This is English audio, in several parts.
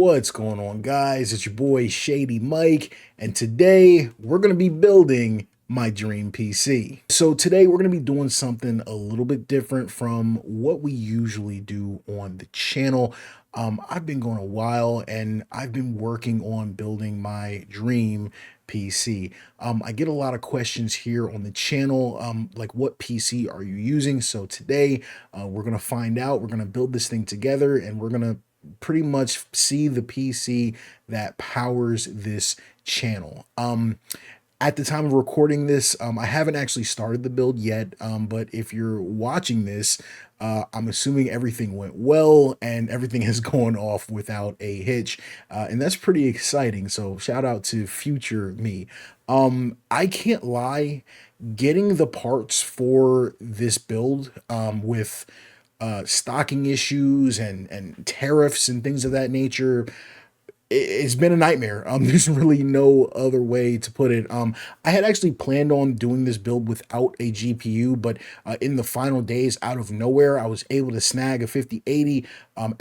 What's going on, guys? It's your boy Shady Mike, and today we're going to be building my dream PC. So today we're going to be doing something a little bit different from what we usually do on the channel. I've been going a while and I've been working on building my dream PC. I get a lot of questions here on the channel, like what PC are you using? So today we're going to find out. We're going to build this thing together and we're going to pretty much see the PC that powers this channel. At the time of recording this, I haven't actually started the build yet, but if you're watching this, I'm assuming everything went well and everything has gone off without a hitch, and that's pretty exciting. So shout out to future me. I can't lie, getting the parts for this build with stocking issues and tariffs and things of that nature, it's been a nightmare. There's really no other way to put it. I had actually planned on doing this build without a GPU, but in the final days, out of nowhere, I was able to snag a 5080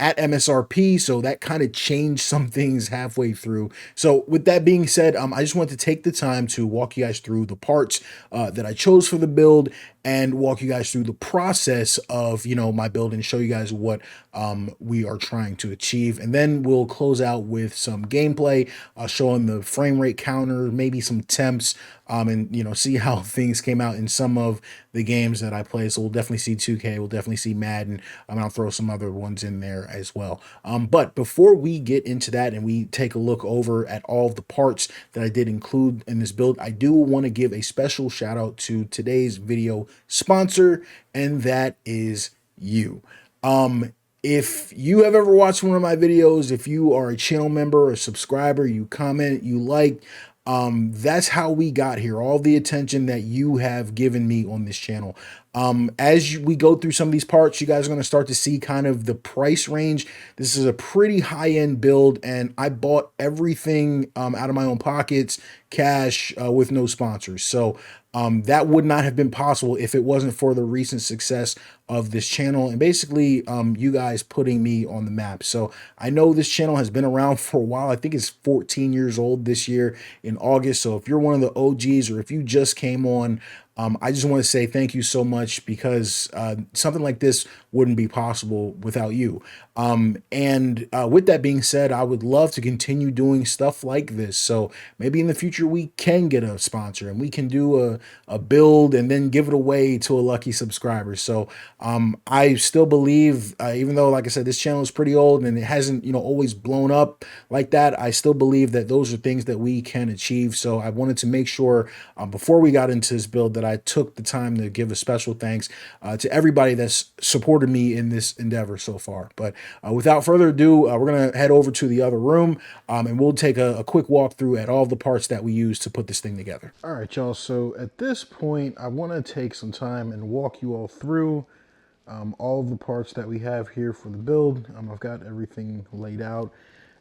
at MSRP, so that kind of changed some things halfway through. So with that being said, I just want to take the time to walk you guys through the parts that I chose for the build and walk you guys through the process of, my build and show you guys what we are trying to achieve. And then we'll close out with some gameplay, showing the frame rate counter, maybe some temps, and see how things came out in some of the games that I play. So we'll definitely see 2K, we'll definitely see Madden, and I'll throw some other ones in there as well. But before we get into that and we take a look over at all of the parts that I did include in this build, I do want to give a special shout out to today's video sponsor, and that is you. If you have ever watched one of my videos, if you are a channel member or subscriber, you comment, you like, that's how we got here. All the attention that you have given me on this channel. As we go through some of these parts, you guys are going to start to see kind of the price range. This is a pretty high-end build, and I bought everything out of my own pockets, cash, with no sponsors. So that would not have been possible if it wasn't for the recent success of this channel and basically you guys putting me on the map. So I know this channel has been around for a while. I think it's 14 years old this year in August. So if you're one of the OGs or if you just came on, I just want to say thank you so much, because something like this wouldn't be possible without you. With that being said, I would love to continue doing stuff like this. So maybe in the future we can get a sponsor and we can do a build and then give it away to a lucky subscriber. So I still believe, even though, like I said, this channel is pretty old and it hasn't, always blown up like that, I still believe that those are things that we can achieve. So I wanted to make sure before we got into this build that I took the time to give a special thanks to everybody that's supported me in this endeavor so far. But without further ado, we're going to head over to the other room and we'll take a quick walkthrough at all the parts that we use to put this thing together. All right, y'all. So at this point, I want to take some time and walk you all through all of the parts that we have here for the build. I've got everything laid out.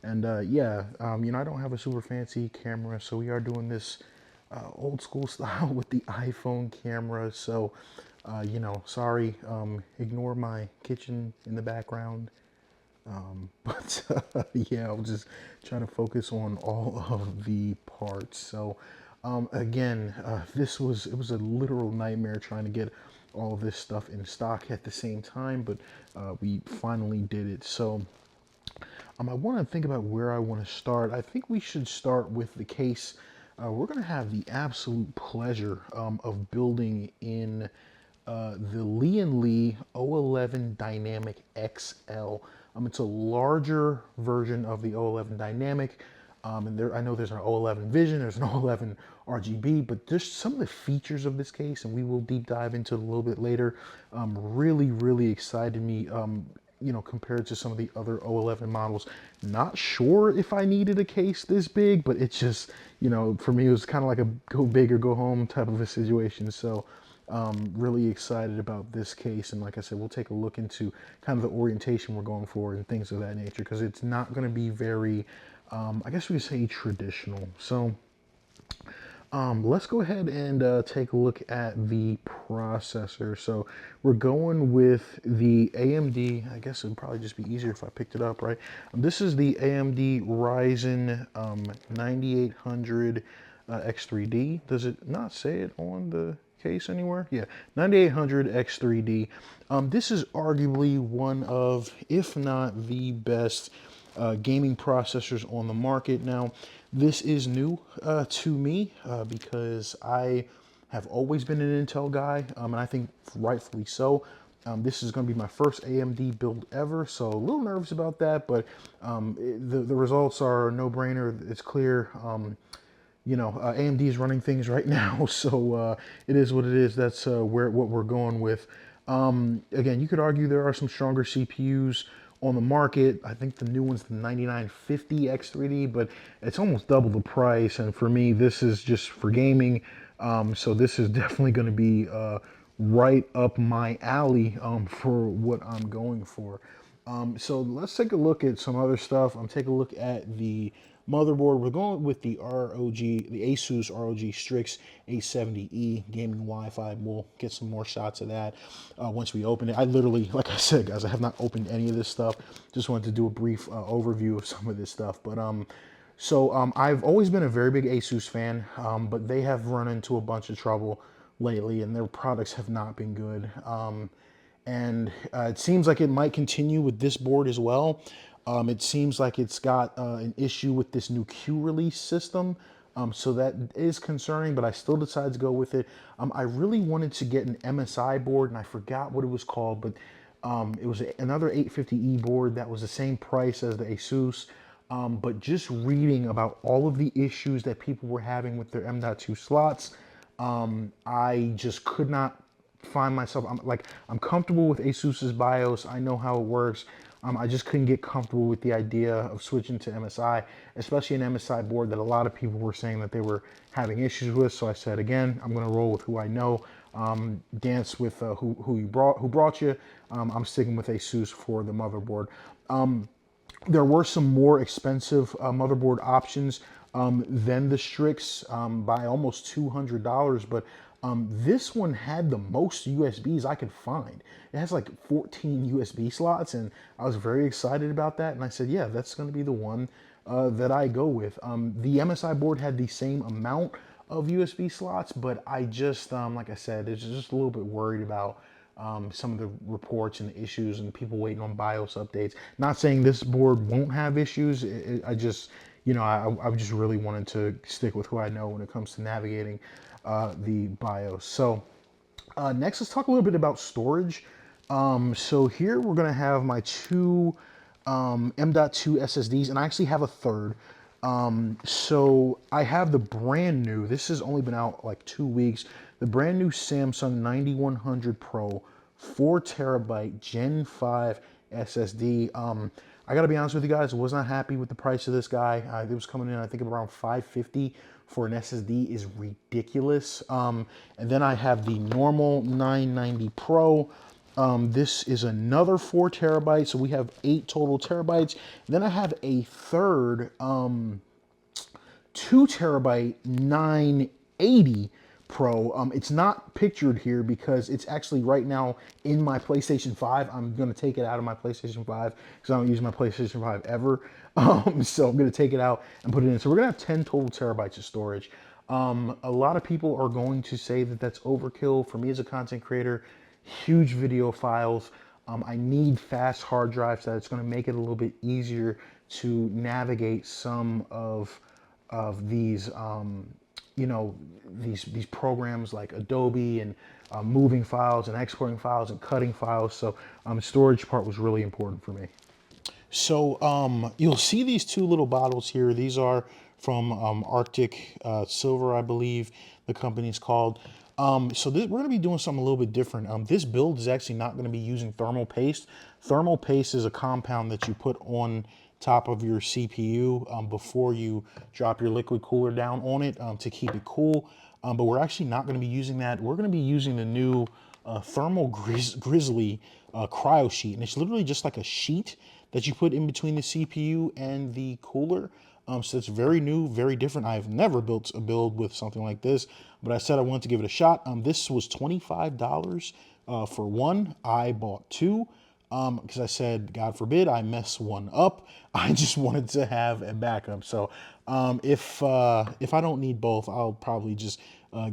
And yeah, I don't have a super fancy camera, so we are doing this old school style with the iPhone camera. So, sorry, ignore my kitchen in the background. But yeah, I'll just try to focus on all of the parts. So again, it was a literal nightmare trying to get all of this stuff in stock at the same time, but we finally did it. So I want to think about where I want to start. I think we should start with the case. We're going to have the absolute pleasure of building in the Lian 011 Dynamic XL. It's a larger version of the 011 Dynamic. And I know there's an 011 Vision, there's an 011 RGB, but just some of the features of this case, and we will deep dive into it a little bit later, really, really excited me. Compared to some of the other 011 models. Not sure if I needed a case this big, but it's just, for me, it was kind of like a go big or go home type of a situation. So really excited about this case. And like I said, we'll take a look into kind of the orientation we're going for and things of that nature, because it's not going to be very, I guess we could say traditional. So Let's go ahead and take a look at the processor. So we're going with the AMD. I guess it'd probably just be easier if I picked it up, right? This is the AMD Ryzen 9800 X3D. Does it not say it on the case anywhere? Yeah, 9800 X3D. This is arguably one of, if not the best gaming processors on the market. Now, this is new to me because I have always been an Intel guy, and I think rightfully so. This is going to be my first AMD build ever, so a little nervous about that, but the results are a no-brainer. It's clear. AMD is running things right now, so it is what it is. That's what we're going with. Again, you could argue there are some stronger CPUs on the market. I think the new one's the 9950 X3D, but it's almost double the price. And for me, this is just for gaming. So this is definitely going to be right up my alley for what I'm going for. So let's take a look at some other stuff. I'm taking a look at the motherboard. We're going with the ASUS ROG Strix 870E gaming Wi-Fi. We'll get some more shots of that once we open it. I literally, like I said, guys, I have not opened any of this stuff. Just wanted to do a brief overview of some of this stuff. But I've always been a very big ASUS fan, but they have run into a bunch of trouble lately, and their products have not been good. And it seems like it might continue with this board as well. It seems like it's got an issue with this new Q release system. So that is concerning, but I still decided to go with it. I really wanted to get an MSI board, and I forgot what it was called, but it was another 850E board that was the same price as the Asus. But just reading about all of the issues that people were having with their M.2 slots, I just could not find myself. I'm comfortable with Asus's BIOS. I know how it works. I just couldn't get comfortable with the idea of switching to MSI, especially an MSI board that a lot of people were saying that they were having issues with. So I said, again, I'm going to roll with who I know. Dance with who brought you. I'm sticking with Asus for the motherboard. There were some more expensive motherboard options than the Strix by almost $200, but this one had the most USBs I could find. It has like 14 USB slots, and I was very excited about that. And I said, yeah, that's going to be the one that I go with. The MSI board had the same amount of USB slots, but I just, like I said, it's just a little bit worried about some of the reports and issues and people waiting on BIOS updates. Not saying this board won't have issues. I just, I just really wanted to stick with who I know when it comes to navigating the BIOS. So next, let's talk a little bit about storage. So here we're going to have my two M.2 SSDs, and I actually have a third. So I have the brand new, this has only been out like 2 weeks, the brand new Samsung 9100 Pro 4 terabyte Gen 5 SSD. I gotta be honest with you guys, was not happy with the price of this guy. It was coming in, I think, around $550 for an SSD is ridiculous. And then I have the normal 990 Pro. This is another 4 terabytes, so we have 8 total terabytes. Then I have a third 2 terabyte 980 Pro. It's not pictured here because it's actually right now in my PlayStation 5. I'm going to take it out of my PlayStation 5 because I don't use my PlayStation 5 ever. So I'm going to take it out and put it in. So we're going to have 10 total terabytes of storage. A lot of people are going to say that that's overkill. For me as a content creator, huge video files. I need fast hard drives that it's going to make it a little bit easier to navigate some of these these programs like Adobe and moving files and exporting files and cutting files. So storage part was really important for me. So you'll see these two little bottles here. These are from Arctic Silver, I believe the company's called. So we're going to be doing something a little bit different. This build is actually not going to be using thermal paste. Thermal paste is a compound that you put on top of your CPU before you drop your liquid cooler down on it to keep it cool. But we're actually not going to be using that. We're going to be using the new Thermal Grizzly cryo sheet. And it's literally just like a sheet that you put in between the CPU and the cooler. So it's very new, very different. I've never built a build with something like this, but I said I wanted to give it a shot. This was $25 for one. I bought two because I said, God forbid, I mess one up. I just wanted to have a backup. So if I don't need both, I'll probably just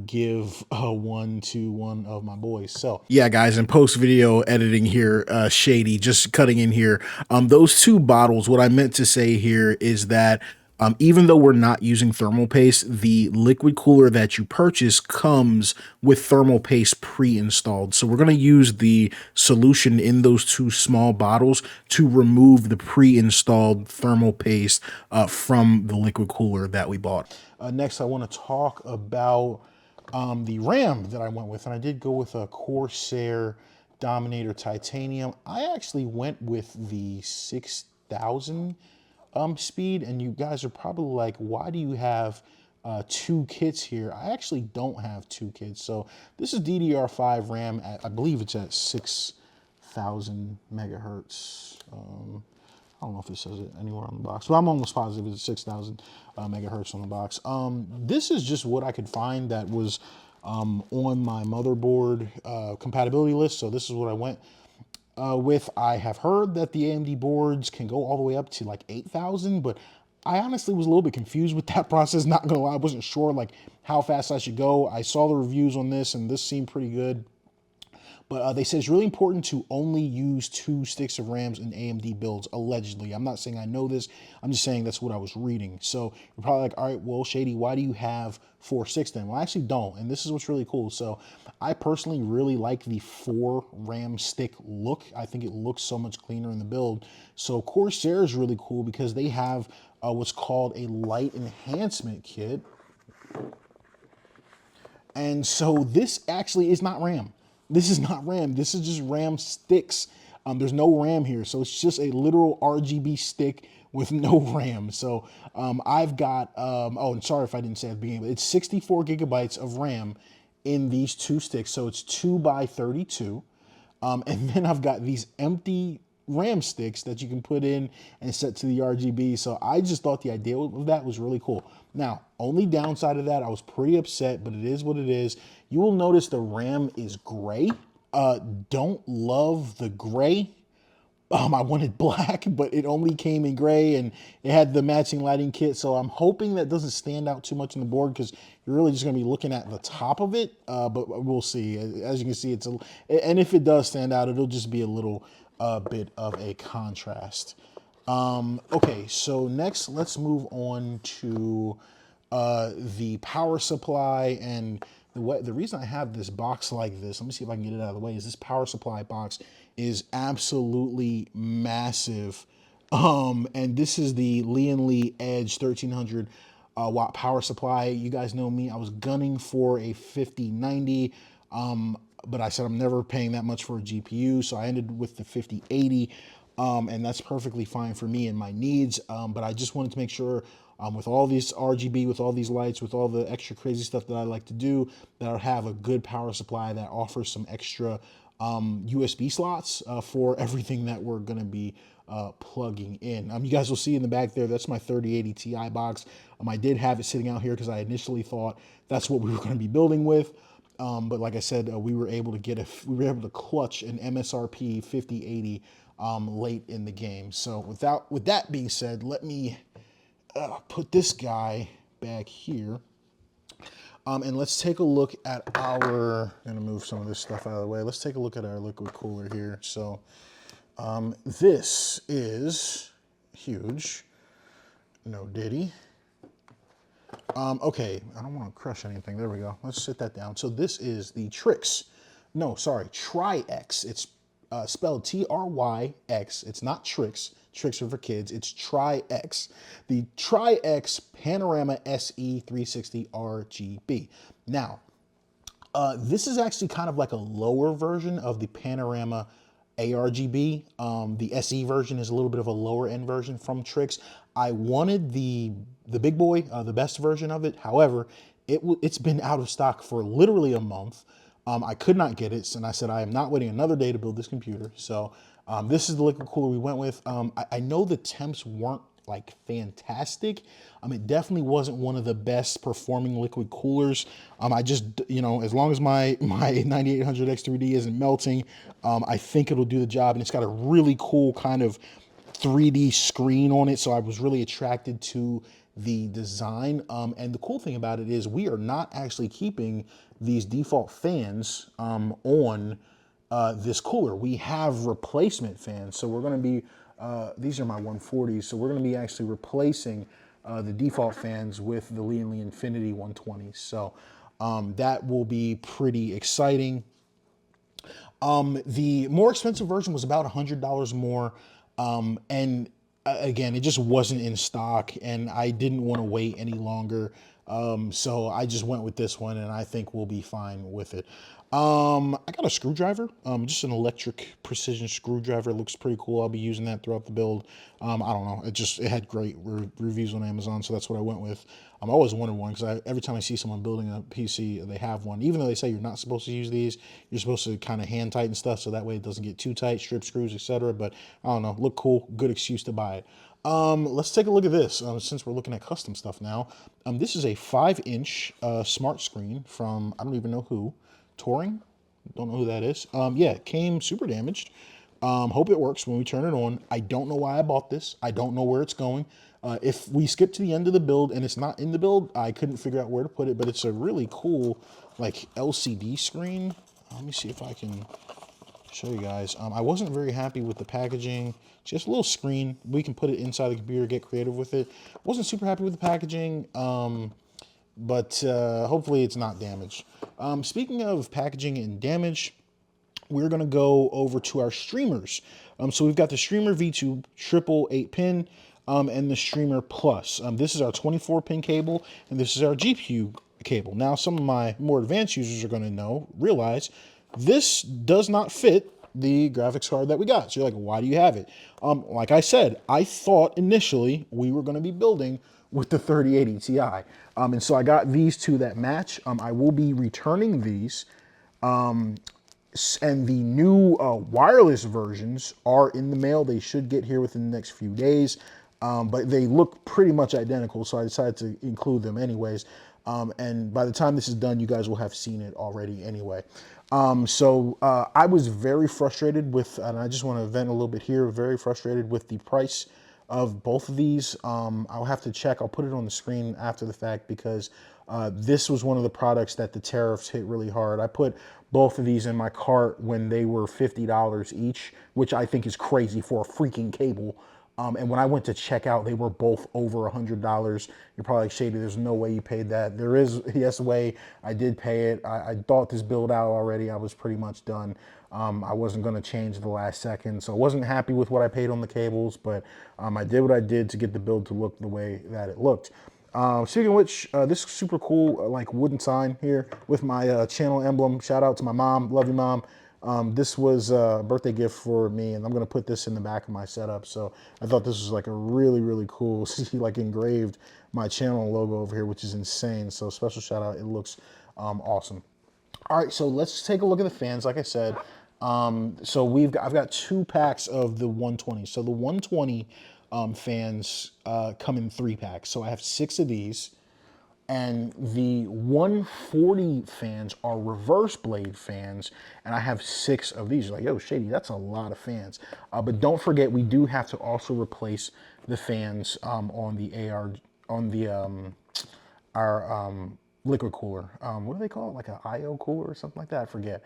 give one to one of my boys. So yeah, guys, in post video editing here, Shady, just cutting in here. Those two bottles, what I meant to say here is that even though we're not using thermal paste, the liquid cooler that you purchase comes with thermal paste pre-installed. So we're going to use the solution in those two small bottles to remove the pre-installed thermal paste from the liquid cooler that we bought. Next, I want to talk about the RAM that I went with, and I did go with a Corsair Dominator Titanium. I actually went with the 6000 speed, and you guys are probably like, why do you have two kits here? I actually don't have two kits. So this is DDR5 RAM at, I believe it's at 6000 megahertz. I don't know if it says it anywhere on the box, but I'm almost positive it's 6000 megahertz on the box. This is just what I could find that was on my motherboard compatibility list. So this is what I went with. I have heard that the AMD boards can go all the way up to like 8,000, but I honestly was a little bit confused with that process. Not gonna lie, I wasn't sure like how fast I should go. I saw the reviews on this and this seemed pretty good. But they say it's really important to only use 2 sticks of RAMs in AMD builds, allegedly. I'm not saying I know this. I'm just saying that's what I was reading. So you're probably like, all right, well, Shady, why do you have 4 sticks then? Well, I actually don't. And this is what's really cool. So I personally really like the 4 RAM stick look. I think it looks so much cleaner in the build. So Corsair is really cool because they have what's called a light enhancement kit. And so this actually is not RAM. This is not RAM. This is just RAM sticks. There's no RAM here. So it's just a literal RGB stick with no RAM. So I've got, oh, and sorry if I didn't say at the beginning, but it's 64 gigabytes of RAM in these 2 sticks. So it's 2 by 32. And then I've got these empty RAM sticks that you can put in and set to the RGB. So I just thought the idea of that was really cool. Now, only downside of that, I was pretty upset, but it is what it is. You will notice the RAM is gray. Don't love the gray. I wanted black, but it only came in gray and it had the matching lighting kit. So I'm hoping that doesn't stand out too much on the board because you're really just going to be looking at the top of it. But we'll see. As you can see, and if it does stand out, it'll just be a little bit of a contrast. Okay, so next let's move on to the power supply. And the reason I have this box like this, let me see if I can get it out of the way, is this power supply box is absolutely massive. And this is the Lian Edge 1300 watt power supply. You guys know me, I was gunning for a 5090, but I said I'm never paying that much for a GPU, so I ended with the 5080. And that's perfectly fine for me and my needs. But I just wanted to make sure with all these RGB, with all these lights, with all the extra crazy stuff that I like to do, that I have a good power supply that offers some extra USB slots for everything that we're going to be plugging in. You guys will see in the back there, that's my 3080 Ti box. I did have it sitting out here because I initially thought that's what we were going to be building with. But like I said, we were able to clutch an MSRP 5080 late in the game. So with that being said, let me put this guy back here. And let's take a look at I'm gonna move some of this stuff out of the way. Let's take a look at our liquid cooler here. So this is huge. No diddy. Okay, I don't want to crush anything. There we go. Let's sit that down. So this is the Tri-X. It's spelled T-R-Y-X. It's not Trix. Tricks are for kids. It's Tri-X. The Tri-X Panorama SE 360 RGB. Now, this is actually kind of like a lower version of the Panorama ARGB. The SE version is a little bit of a lower end version from Trix. I wanted the big boy, the best version of it. However, it's been out of stock for literally a month. I could not get it, and I said I am not waiting another day to build this computer. So this is the liquid cooler we went with. I know the temps weren't like fantastic. It definitely wasn't one of the best performing liquid coolers. I just, you know, as long as my 9800 X3D isn't melting, I think it'll do the job. And it's got a really cool kind of 3D screen on it, so I was really attracted to the design. And the cool thing about it is we are not actually keeping these default fans on this cooler. We have replacement fans, so we're going to be these are my 140s, so we're going to be actually replacing the default fans with the Lian Infinity 120s. So that will be pretty exciting. The more expensive version was about $100 more. And again, it just wasn't in stock and I didn't want to wait any longer. So I just went with this one and I think we'll be fine with it. I got a screwdriver, just an electric precision screwdriver. It looks pretty cool. I'll be using that throughout the build. I don't know. It had great reviews on Amazon, so that's what I went with. I always wanted one because every time I see someone building a PC, they have one. Even though they say you're not supposed to use these, you're supposed to kind of hand tighten stuff so that way it doesn't get too tight, strip screws, etc. But I don't know. Look cool. Good excuse to buy it. Let's take a look at this since we're looking at custom stuff now. This is a 5-inch smart screen from, I don't even know who. Touring, don't know who that is. Yeah, it came super damaged. Hope it works when we turn it on. I don't know why I bought this. I don't know where it's going. If we skip to the end of the build and it's not in the build, I couldn't figure out where to put it, but it's a really cool like LCD screen. Let me see if I can show you guys. I wasn't very happy with the packaging. Just a little screen. We can put it inside the computer, get creative with it. Wasn't super happy with the packaging. But hopefully it's not damaged. Speaking of packaging and damage, we're going to go over to our streamers. So we've got the Streamer V2 triple 8-pin and the Streamer Plus. This is our 24-pin cable, and this is our GPU cable. Now, some of my more advanced users are going to realize this does not fit the graphics card that we got. So you're like, why do you have it? Like I said, I thought initially we were going to be building with the 3080 Ti. And so I got these two that match. I will be returning these. And the new wireless versions are in the mail. They should get here within the next few days. But they look pretty much identical, so I decided to include them anyways. And by the time this is done, you guys will have seen it already anyway. I was very frustrated with, and I just want to vent a little bit here, very frustrated with the price of both of these. I'll have to check. I'll put it on the screen after the fact because this was one of the products that the tariffs hit really hard. I put both of these in my cart when they were $50 each, which I think is crazy for a freaking cable. And when I went to check out, they were both over $100. You're probably like, Shady, there's no way you paid that. There is, yes, a way. I did pay it. I thought this build out already. I was pretty much done. I wasn't going to change the last second. So I wasn't happy with what I paid on the cables, but I did what I did to get the build to look the way that it looked. Speaking of which, this super cool like wooden sign here with my channel emblem. Shout out to my mom. Love you, Mom. This was a birthday gift for me, and I'm going to put this in the back of my setup. So I thought this was like a really, really cool, like engraved my channel logo over here, which is insane. So special shout out. It looks awesome. All right, so let's take a look at the fans. Like I said, so I've got 2 packs of the 120. So the 120 fans come in 3 packs. So I have 6 of these. And the 140 fans are reverse blade fans, and I have 6 of these. You're like, yo, Shady, that's a lot of fans. But don't forget, we do have to also replace the fans on the our liquid cooler. What do they call it? Like an AIO cooler or something like that? I forget.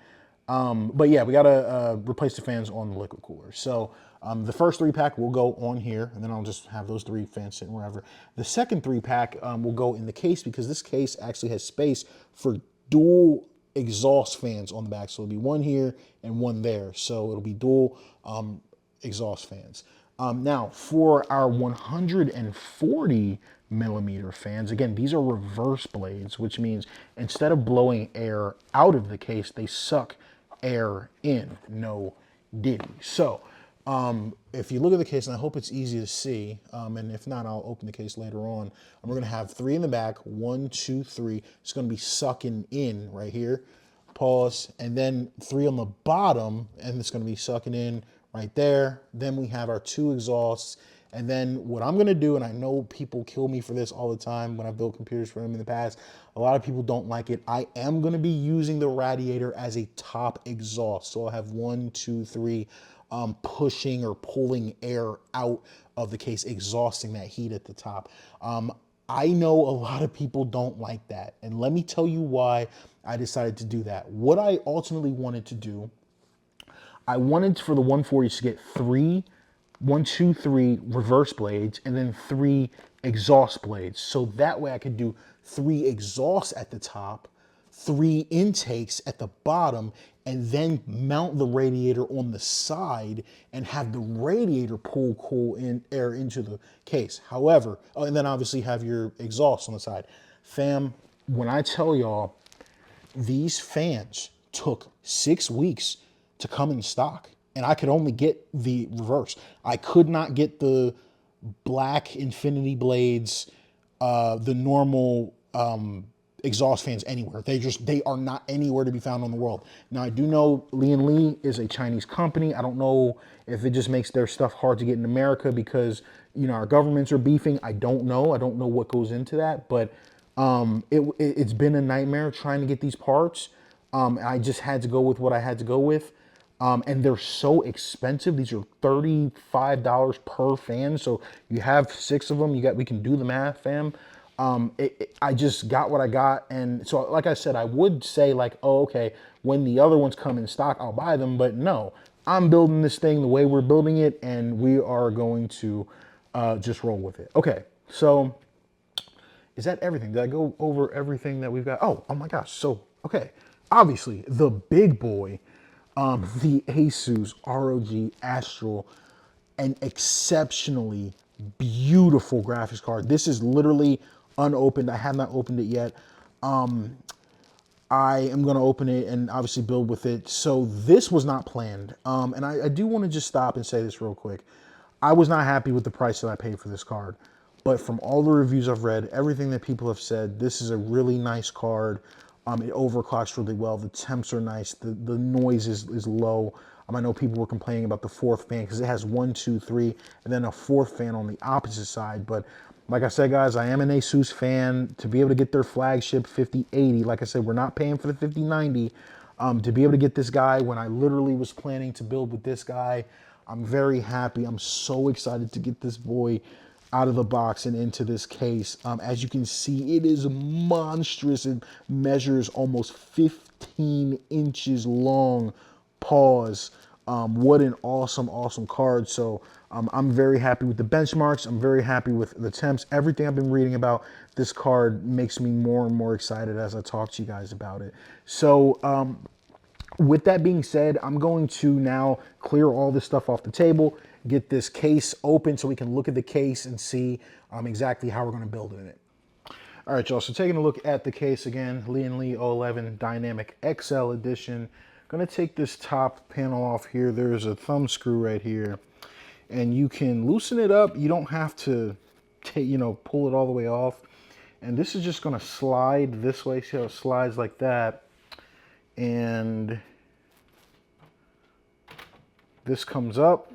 But yeah, we gotta replace the fans on the liquid cooler. So the first 3-pack will go on here, and then I'll just have those 3 fans sitting wherever. The second 3-pack will go in the case because this case actually has space for dual exhaust fans on the back. So it'll be one here and one there. So it'll be dual exhaust fans. Now for our 140 millimeter fans, again, these are reverse blades, which means instead of blowing air out of the case, they suck air in. No diddy. So if you look at the case, and I hope it's easy to see, and if not, I'll open the case later on. And we're going to have 3 in the back, 1, 2, 3. It's going to be sucking in right here. Pause. And then 3 on the bottom, and it's going to be sucking in right there. Then we have our 2 exhausts, And then what I'm gonna do, and I know people kill me for this all the time when I've built computers for them in the past, a lot of people don't like it. I am gonna be using the Radiator as a top exhaust. So I'll have 1, 2, 3 pushing or pulling air out of the case, exhausting that heat at the top. I know a lot of people don't like that. And let me tell you why I decided to do that. What I ultimately wanted to do, I wanted for the 140 to get 3 reverse blades and then 3 exhaust blades. So that way I could do 3 exhausts at the top, 3 intakes at the bottom, and then mount the radiator on the side and have the radiator pull cool air into the case. However, and then obviously have your exhaust on the side. Fam, when I tell y'all, these fans took 6 weeks to come in stock, and I could only get the reverse. I could not get the black infinity blades, the normal exhaust fans anywhere. They are not anywhere to be found in the world. Now I do know Lian is a Chinese company. I don't know if it just makes their stuff hard to get in America because, you know, our governments are beefing. I don't know. I don't know what goes into that, but it's been a nightmare trying to get these parts. I just had to go with what I had to go with. And they're so expensive. These are $35 per fan. So you have 6 of them. We can do the math, fam. I just got what I got. And so, like I said, I would say like, oh, okay, when the other ones come in stock, I'll buy them. But no, I'm building this thing the way we're building it, and we are going to just roll with it. Okay, so is that everything? Did I go over everything that we've got? Oh my gosh. So, okay, obviously the big boy, the Asus ROG Astral, an exceptionally beautiful graphics card. This is literally unopened. I have not opened it yet. I am going to open it and obviously build with it. So this was not planned. And I do want to just stop and say this real quick. I was not happy with the price that I paid for this card. But from all the reviews I've read, everything that people have said, this is a really nice card. It overclocks really well. The temps are nice. The noise is low. I know people were complaining about the 4th fan because it has 1, 2, 3, and then a 4th fan on the opposite side. But like I said, guys, I am an Asus fan. To be able to get their flagship 5080, like I said, we're not paying for the 5090. To be able to get this guy when I literally was planning to build with this guy, I'm very happy. I'm so excited to get this boy out of the box and into this case. As you can see, it is monstrous. It measures almost 15 inches long. Pause. What an awesome card. So I'm very happy with the benchmarks. I'm very happy with the temps. Everything I've been reading about this card makes me more and more excited as I talk to you guys about it. So with that being said, I'm going to now clear all this stuff off the table, get this case open so we can look at the case and see exactly how we're going to build in it. All right, y'all, so taking a look at the case again, Lian 011 Dynamic XL Edition. Going to take this top panel off here. There's a thumb screw right here, and you can loosen it up. You don't have to pull it all the way off. And this is just going to slide this way. See how it slides like that? And this comes up.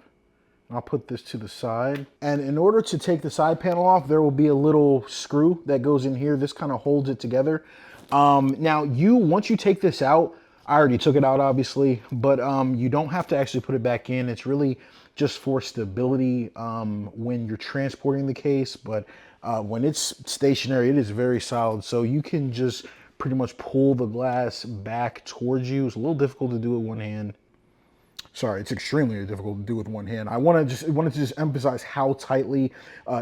I'll put this to the side. And in order to take the side panel off, there will be a little screw that goes in here. This kind of holds it together. Now, once you take this out, I already took it out, obviously, but you don't have to actually put it back in. It's really just for stability when you're transporting the case. But when it's stationary, it is very solid. So you can just pretty much pull the glass back towards you. It's a little difficult to do with one hand. Sorry, it's extremely difficult to do with one hand. I wanted to just emphasize how tightly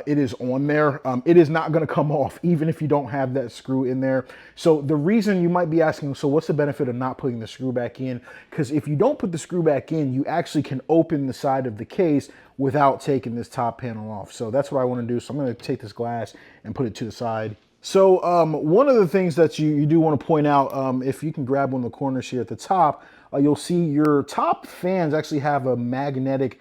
it is on there. It is not going to come off, even if you don't have that screw in there. So the reason you might be asking, so what's the benefit of not putting the screw back in? Because if you don't put the screw back in, you actually can open the side of the case without taking this top panel off. So that's what I want to do. So I'm going to take this glass and put it to the side. So one of the things that you do want to point out, if you can grab one of the corners here at the top, you'll see your top fans actually have a magnetic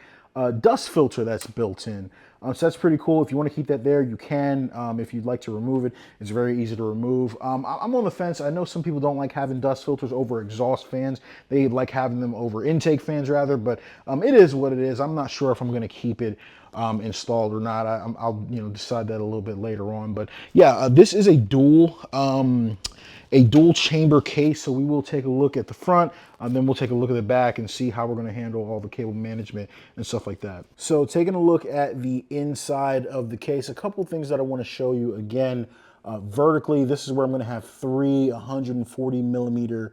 dust filter that's built in. So that's pretty cool. If you want to keep that there, you can. If you'd like to remove it, it's very easy to remove. I'm on the fence. I know some people don't like having dust filters over exhaust fans. They like having them over intake fans rather, but it is what it is. I'm not sure if I'm going to keep it installed or not. I'll decide that a little bit later on. But yeah, this is a dual chamber case, so we will take a look at the front, and then we'll take a look at the back and see how we're going to handle all the cable management and stuff like that. So taking a look at the inside of the case, a couple things that I want to show you again. Vertically, this is where I'm going to have three 140 millimeter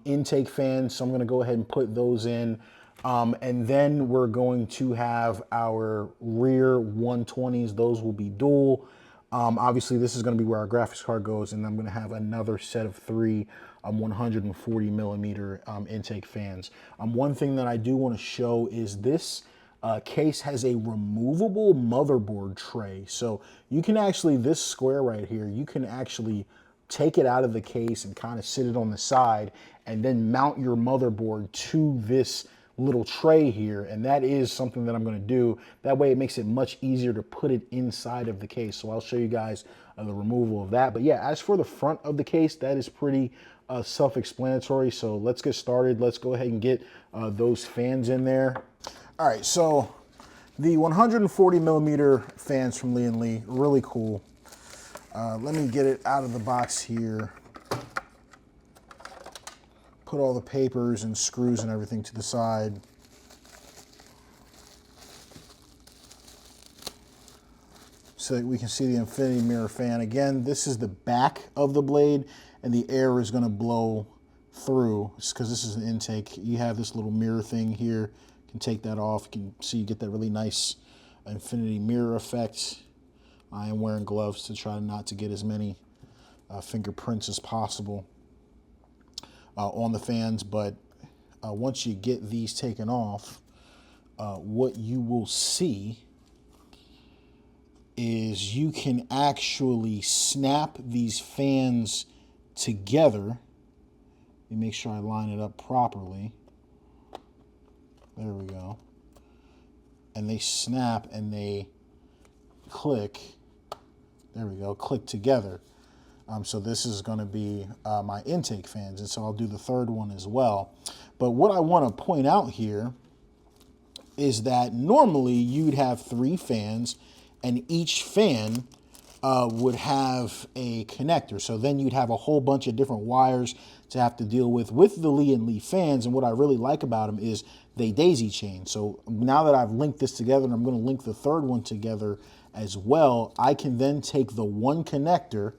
intake fans, so I'm going to go ahead and put those in. And then we're going to have our rear 120s. Those will be dual. Obviously, this is going to be where our graphics card goes, and I'm going to have another set of three 140 millimeter intake fans. One thing that I do want to show is this case has a removable motherboard tray. So you can actually, this square right here, you can actually take it out of the case and kind of sit it on the side and then mount your motherboard to this little tray here, and that is something that I'm going to do. That way it makes it much easier to put it inside of the case. So I'll show you guys the removal of that. But yeah, as for the front of the case, that is pretty self-explanatory. So let's get started. Let's go ahead and get those fans in there. All right, so the 140 millimeter fans from Lian, really cool. Let me get it out of the box here. Put all the papers and screws and everything to the side. So that we can see the infinity mirror fan. Again, this is the back of the blade, and the air is going to blow through because this is an intake. You have this little mirror thing here. You can take that off. You can see you get that really nice infinity mirror effect. I am wearing gloves to try not to get as many fingerprints as possible on the fans, but once you get these taken off, what you will see is you can actually snap these fans together. Let me make sure I line it up properly. There we go. And they snap and they click. There we go, click together. So this is going to be my intake fans, and so I'll do the third one as well. But what I want to point out here is that normally you'd have three fans, and each fan would have a connector. So then you'd have a whole bunch of different wires to have to deal with the Lian fans. And what I really like about them is they daisy chain. So now that I've linked this together, and I'm going to link the third one together as well, I can then take the one connector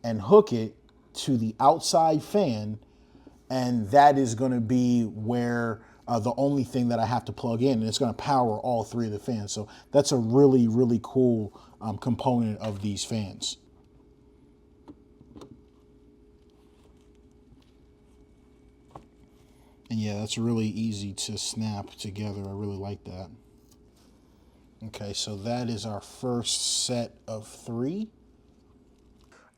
and hook it to the outside fan, and that is going to be where the only thing that I have to plug in, and it's going to power all three of the fans. So that's a really, really cool component of these fans. And yeah, that's really easy to snap together. I really like that. Okay, so that is our first set of three.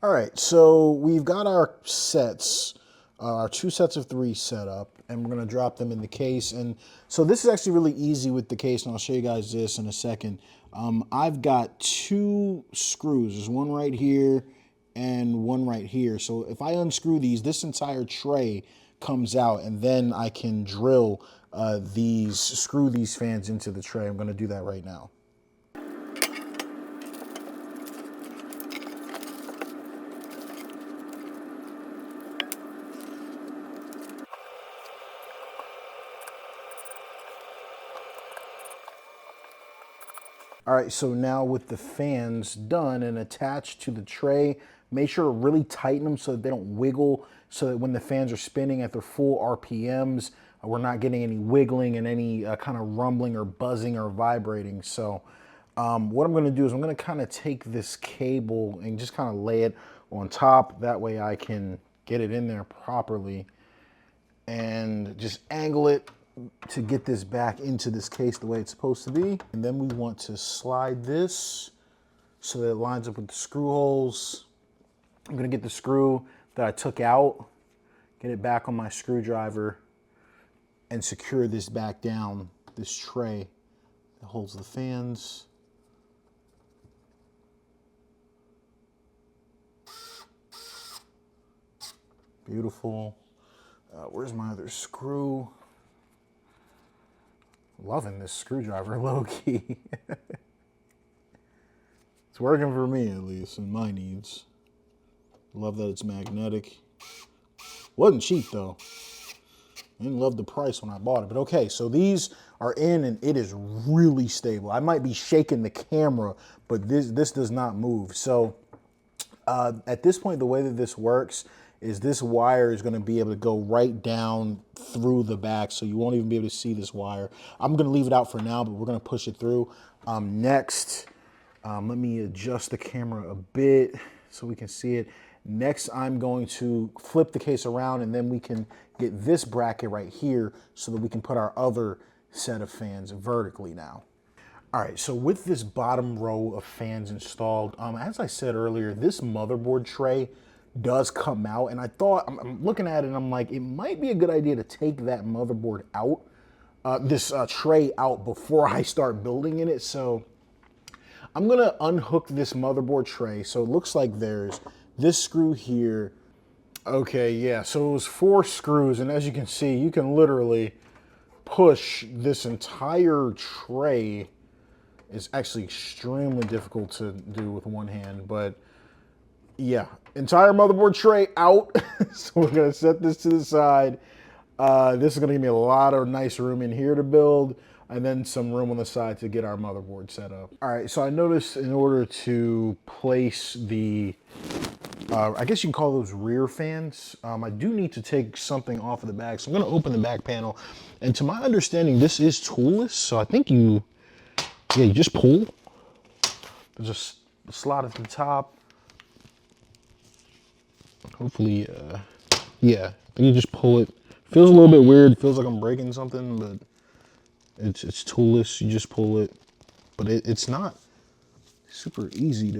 All right, so we've got our sets, our two sets of three set up, and we're going to drop them in the case. And so this is actually really easy with the case, and I'll show you guys this in a second. I've got two screws. There's one right here and one right here. So if I unscrew these, this entire tray comes out, and then I can screw these fans into the tray. I'm going to do that right now. All right, so now with the fans done and attached to the tray, make sure to really tighten them so that they don't wiggle, so that when the fans are spinning at their full RPMs, we're not getting any wiggling and any kind of rumbling or buzzing or vibrating. So what I'm going to do is I'm going to kind of take this cable and just kind of lay it on top. That way I can get it in there properly and just angle it to get this back into this case the way it's supposed to be. And then we want to slide this so that it lines up with the screw holes. I'm gonna get the screw that I took out, get it back on my screwdriver, and secure this back down, this tray that holds the fans. Beautiful. Where's my other screw? Loving this screwdriver, low-key. It's working for me, at least, and my needs. Love that it's magnetic. Wasn't cheap, though. I didn't love the price when I bought it. But okay, so these are in, and it is really stable. I might be shaking the camera, but this does not move. So at this point, the way that this works is this wire is going to be able to go right down through the back, so you won't even be able to see this wire. I'm going to leave it out for now, but we're going to push it through. Next, let me adjust the camera a bit so we can see it. Next, I'm going to flip the case around, and then we can get this bracket right here so that we can put our other set of fans vertically now. All right, so with this bottom row of fans installed, as I said earlier, this motherboard tray does come out, and I thought, I'm looking at it and I'm like, it might be a good idea to take that motherboard out, this tray out before I start building in it. So I'm gonna unhook this motherboard tray. So it looks like there's this screw here. Okay, yeah, so it was 4 screws, and as you can see, you can literally push this entire tray. It's actually extremely difficult to do with one hand, but yeah, entire motherboard tray out. So we're gonna set this to the side. This is gonna give me a lot of nice room in here to build, and then some room on the side to get our motherboard set up. All right, so I noticed in order to place the, I guess you can call those rear fans, I do need to take something off of the back. So I'm gonna open the back panel, and to my understanding, this is toolless. So I think you just pull. There's just a slot at the top. Hopefully, yeah, you just pull it. Feels a little bit weird. Feels like I'm breaking something, but it's toolless. You just pull it, but it's not super easy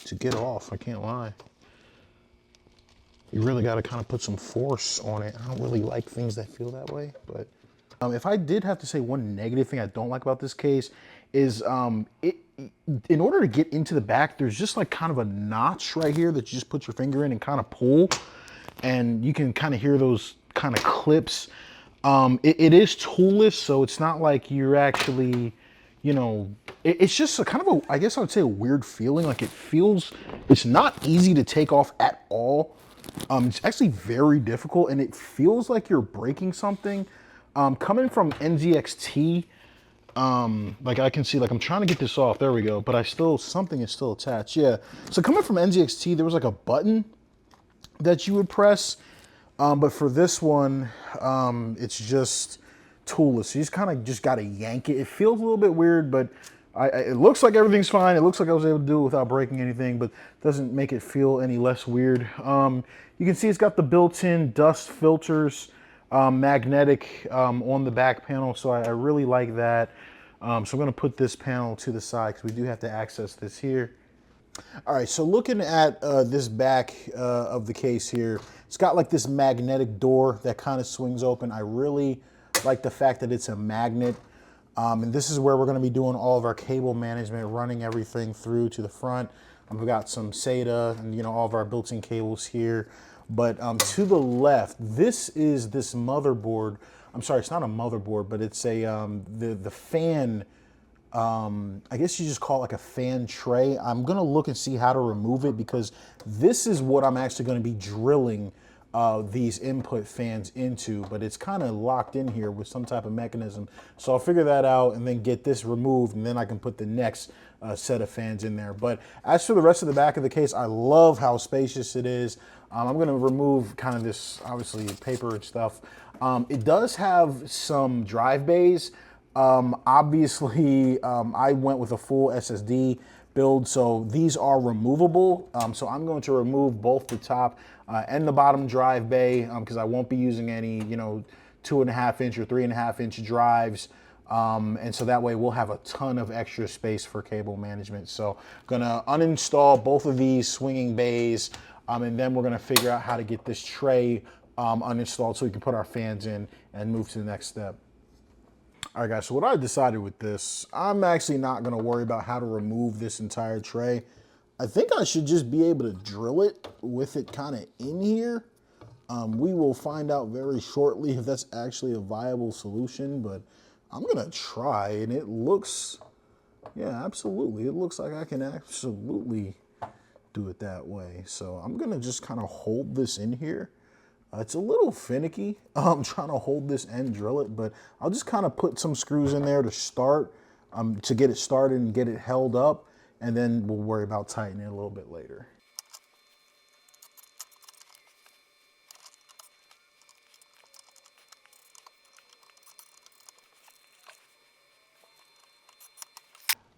to get off. I can't lie. You really got to kind of put some force on it. I don't really like things that feel that way, but if I did have to say one negative thing I don't like about this case is in order to get into the back, there's just like kind of a notch right here that you just put your finger in and kind of pull, and you can kind of hear those kind of clips. It is toolless, so it's not like you're actually, you know, it's just a kind of a, I guess I would say a weird feeling. Like it's not easy to take off at all. It's actually very difficult, and it feels like you're breaking something. Coming from NZXT, like I can see, like I'm trying to get this off, there we go, but something is still attached, yeah. So coming from NZXT, there was like a button that you would press, but for this one, it's just toolless. So you just kind of just got to yank it. It feels a little bit weird, but it looks like everything's fine. It looks like I was able to do it without breaking anything, but doesn't make it feel any less weird. You can see it's got the built-in dust filters, magnetic on the back panel, so I really like that. So I'm going to put this panel to the side because we do have to access this here. All right, so looking at this back of the case here, it's got like this magnetic door that kind of swings open. I really like the fact that it's a magnet. And this is where we're going to be doing all of our cable management, running everything through to the front. We've got some SATA and, you know, all of our built-in cables here. But to the left, this is this motherboard. I'm sorry, it's not a motherboard, but it's a the fan. I guess you just call it like a fan tray. I'm gonna look and see how to remove it because this is what I'm actually gonna be drilling these input fans into, but it's kind of locked in here with some type of mechanism. So I'll figure that out and then get this removed, and then I can put the next set of fans in there. But as for the rest of the back of the case, I love how spacious it is. I'm going to remove kind of this, obviously, paper and stuff. It does have some drive bays. Obviously, I went with a full SSD build, so these are removable. So I'm going to remove both the top and the bottom drive bay because I won't be using any, you know, 2.5 inch or 3.5 inch drives. And so that way we'll have a ton of extra space for cable management. So I'm gonna uninstall both of these swinging bays, and then we're gonna figure out how to get this tray uninstalled so we can put our fans in and move to the next step. All right, guys, so what I decided with this, I'm actually not gonna worry about how to remove this entire tray. I think I should just be able to drill it with it kind of in here. We will find out very shortly if that's actually a viable solution, but I'm gonna try, and it looks, yeah, absolutely. It looks like I can absolutely do it that way. So I'm gonna just kind of hold this in here. It's a little finicky. I'm trying to hold this and drill it, but I'll just kind of put some screws in there to start, to get it started and get it held up, and then we'll worry about tightening it a little bit later.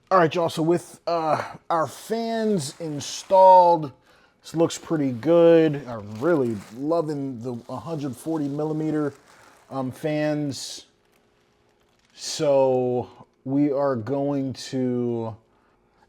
All right, y'all, so with our fans installed, this looks pretty good. I'm really loving the 140 millimeter fans. So we are going to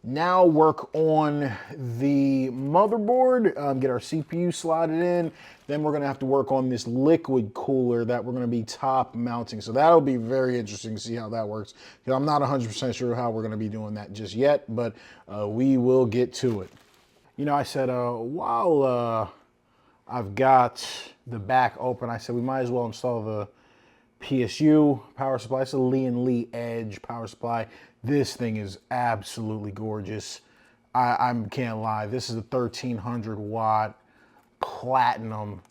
now work on the motherboard, get our CPU slotted in. Then we're gonna have to work on this liquid cooler that we're gonna be top mounting. So that'll be very interesting to see how that works. I'm not 100% sure how we're gonna be doing that just yet, but we will get to it. You know, I said, while I've got the back open, I said we might as well install the PSU power supply. It's a Lian Edge power supply. This thing is absolutely gorgeous. I can't lie. This is a 1300 watt platinum.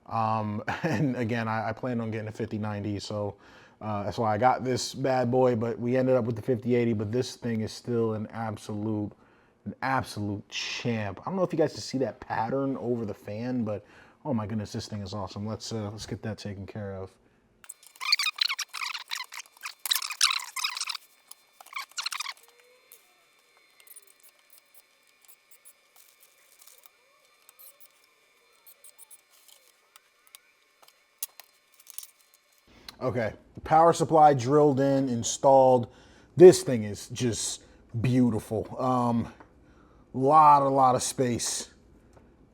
And again, I planned on getting a 5090, so that's why I got this bad boy, but we ended up with the 5080, but this thing is still an absolute champ. I don't know if you guys can see that pattern over the fan, but oh my goodness, this thing is awesome. Let's get that taken care of. Okay, power supply drilled in, installed. This thing is just beautiful. Lot of space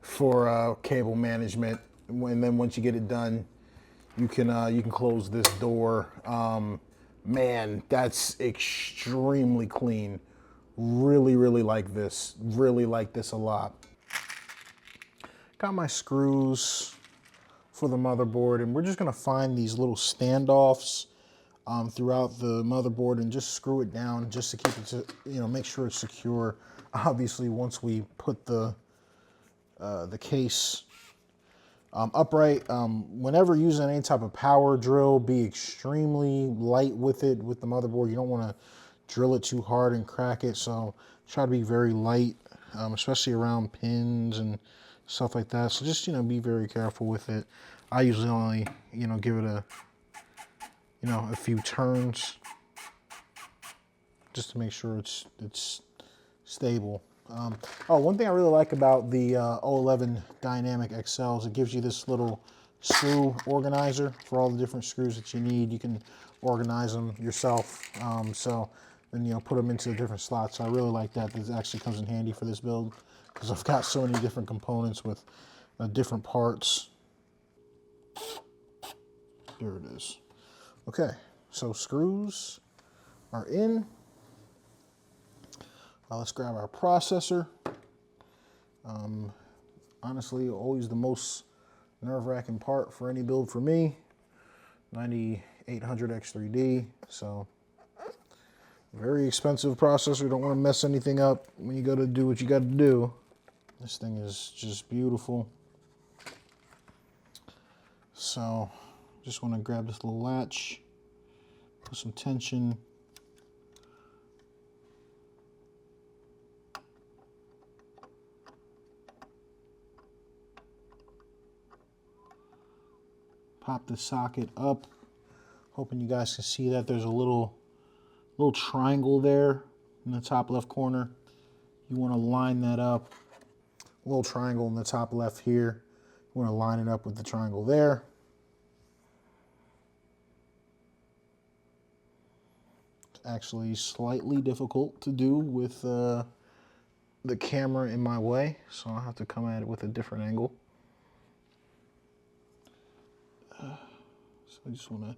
for cable management. And then once you get it done, you can close this door. Man, that's extremely clean. Really like this. Really like this a lot. Got my screws for the motherboard, and we're just gonna find these little standoffs throughout the motherboard and just screw it down just to keep it to, make sure it's secure. Obviously, once we put the case upright, whenever using any type of power drill, be extremely light with it, with the motherboard. You don't want to drill it too hard and crack it, so try to be very light, especially around pins and stuff like that. So just, be very careful with it. I usually only, give it a few turns just to make sure it's stable. One thing I really like about the 011 Dymamic XL is it gives you this little screw organizer for all the different screws that you need. You can organize them yourself. So then, put them into different slots. So I really like that. This actually comes in handy for this build because I've got so many different components with different parts. There it is. Okay, so screws are in. Let's grab our processor. Honestly, always the most nerve-wracking part for any build for me. 9800 X3D, so very expensive processor. Don't want to mess anything up when you go to do what you got to do. This thing is just beautiful. So just want to grab this little latch, put some tension. Pop the socket up. Hoping you guys can see that there's a little triangle there in the top left corner. You want to line that up. A little triangle in the top left here. You want to line it up with the triangle there. It's actually slightly difficult to do with the camera in my way, so I'll have to come at it with a different angle. So I just want to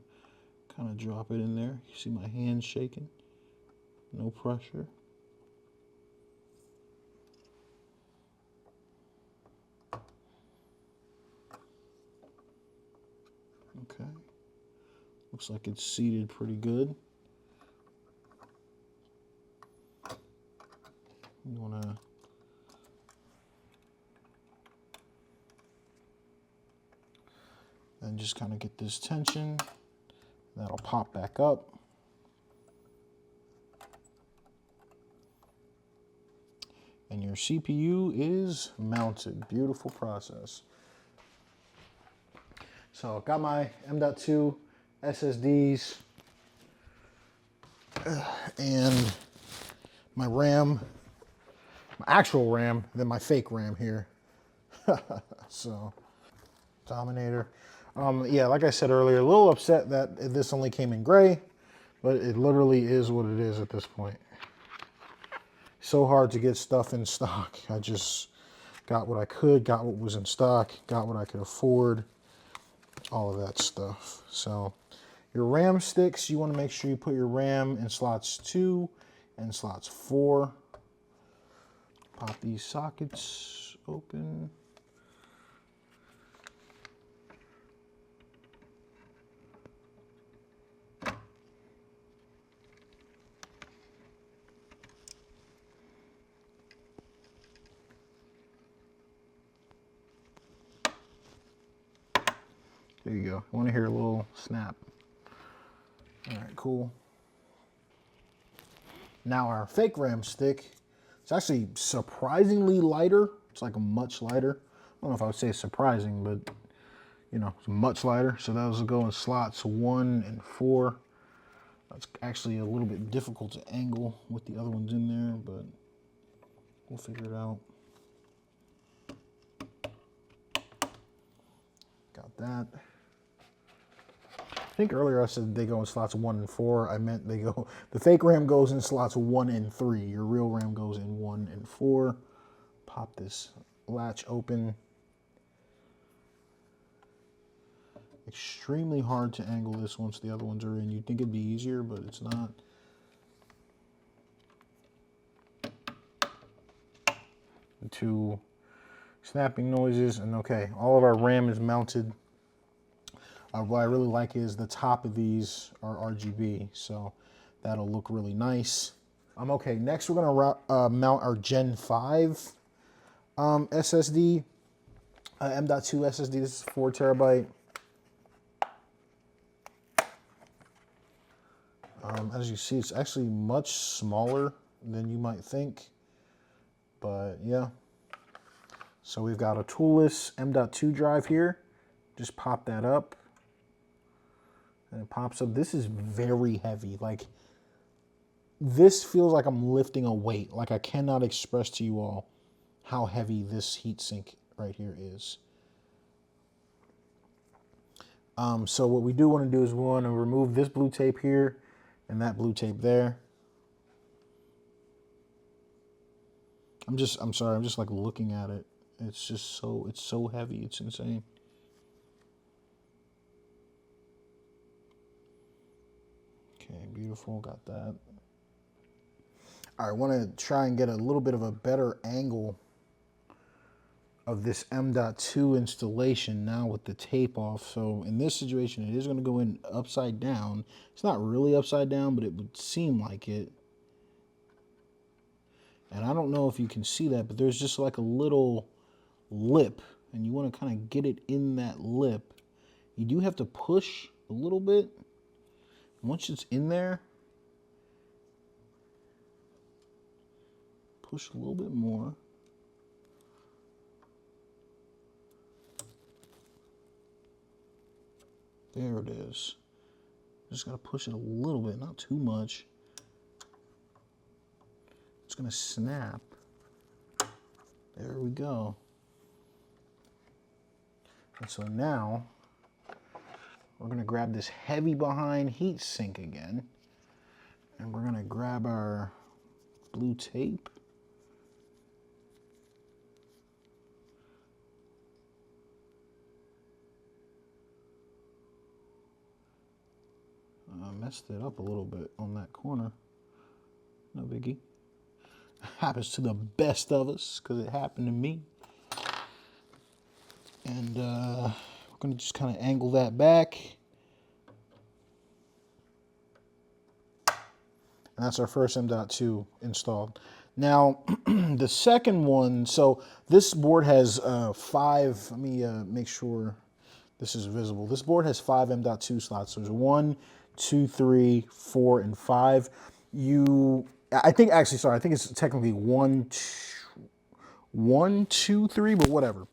kind of drop it in there. You see my hand shaking, no pressure. Okay. Looks like it's seated pretty good. You want to then just kind of get this tension. That'll pop back up. And your CPU is mounted. Beautiful process. So got my M.2 SSDs and my RAM, my actual RAM, then my fake RAM here. So, Dominator. Yeah, like I said earlier, a little upset that this only came in gray, but it literally is what it is at this point. So hard to get stuff in stock. I just got what I could, got what was in stock, got what I could afford, all of that stuff. So your RAM sticks, you want to make sure you put your RAM in slots 2 and slots 4. Pop these sockets open. There you go. I want to hear a little snap. All right, cool. Now our fake RAM stick, it's actually surprisingly lighter. It's like a much lighter. I don't know if I would say surprising, but you know, it's much lighter. So those will go in slots 1 and 4. That's actually a little bit difficult to angle with the other ones in there, but we'll figure it out. Got that. I think earlier I said they go in slots 1 and 4. I meant they go, the fake RAM goes in slots 1 and 3. Your real RAM goes in 1 and 4. Pop this latch open. Extremely hard to angle this once the other ones are in. You'd think it'd be easier, but it's not. The 2 snapping noises, and okay, all of our RAM is mounted. What I really like is the top of these are RGB, so that'll look really nice. Okay, next we're gonna mount our Gen 5 SSD, M.2 SSD. This is 4 terabyte. As you see, it's actually much smaller than you might think, but yeah. So we've got a toolless M.2 drive here. Just pop that up. And it pops up. This is very heavy. Like, this feels like I'm lifting a weight. Like, I cannot express to you all how heavy this heatsink right here is. So what we do want to do is we want to remove this blue tape here and that blue tape there. I'm sorry, I'm just like looking at it. It's just so, it's so heavy. It's insane. Okay, beautiful, got that. All right, I want to try and get a little bit of a better angle of this M.2 installation now with the tape off. So in this situation, it is going to go in upside down. It's not really upside down, but it would seem like it. And I don't know if you can see that, but there's just like a little lip, and you want to kind of get it in that lip. You do have to push a little bit. Once it's in there, push a little bit more. There it is. Just got to push it a little bit, not too much. It's going to snap. There we go. And so now we're going to grab this heavy behind heat sink again, and we're going to grab our blue tape. I messed it up a little bit on that corner. No biggie. Happens to the best of us, because it happened to me. And going to just kind of angle that back. And that's our first M.2 installed. Now, the second one, so this board has 5, let me make sure this is visible. This board has 5 M.2 slots. So there's 1, 2, 3, 4, and 5. I think it's technically 1, 2, 3, but whatever.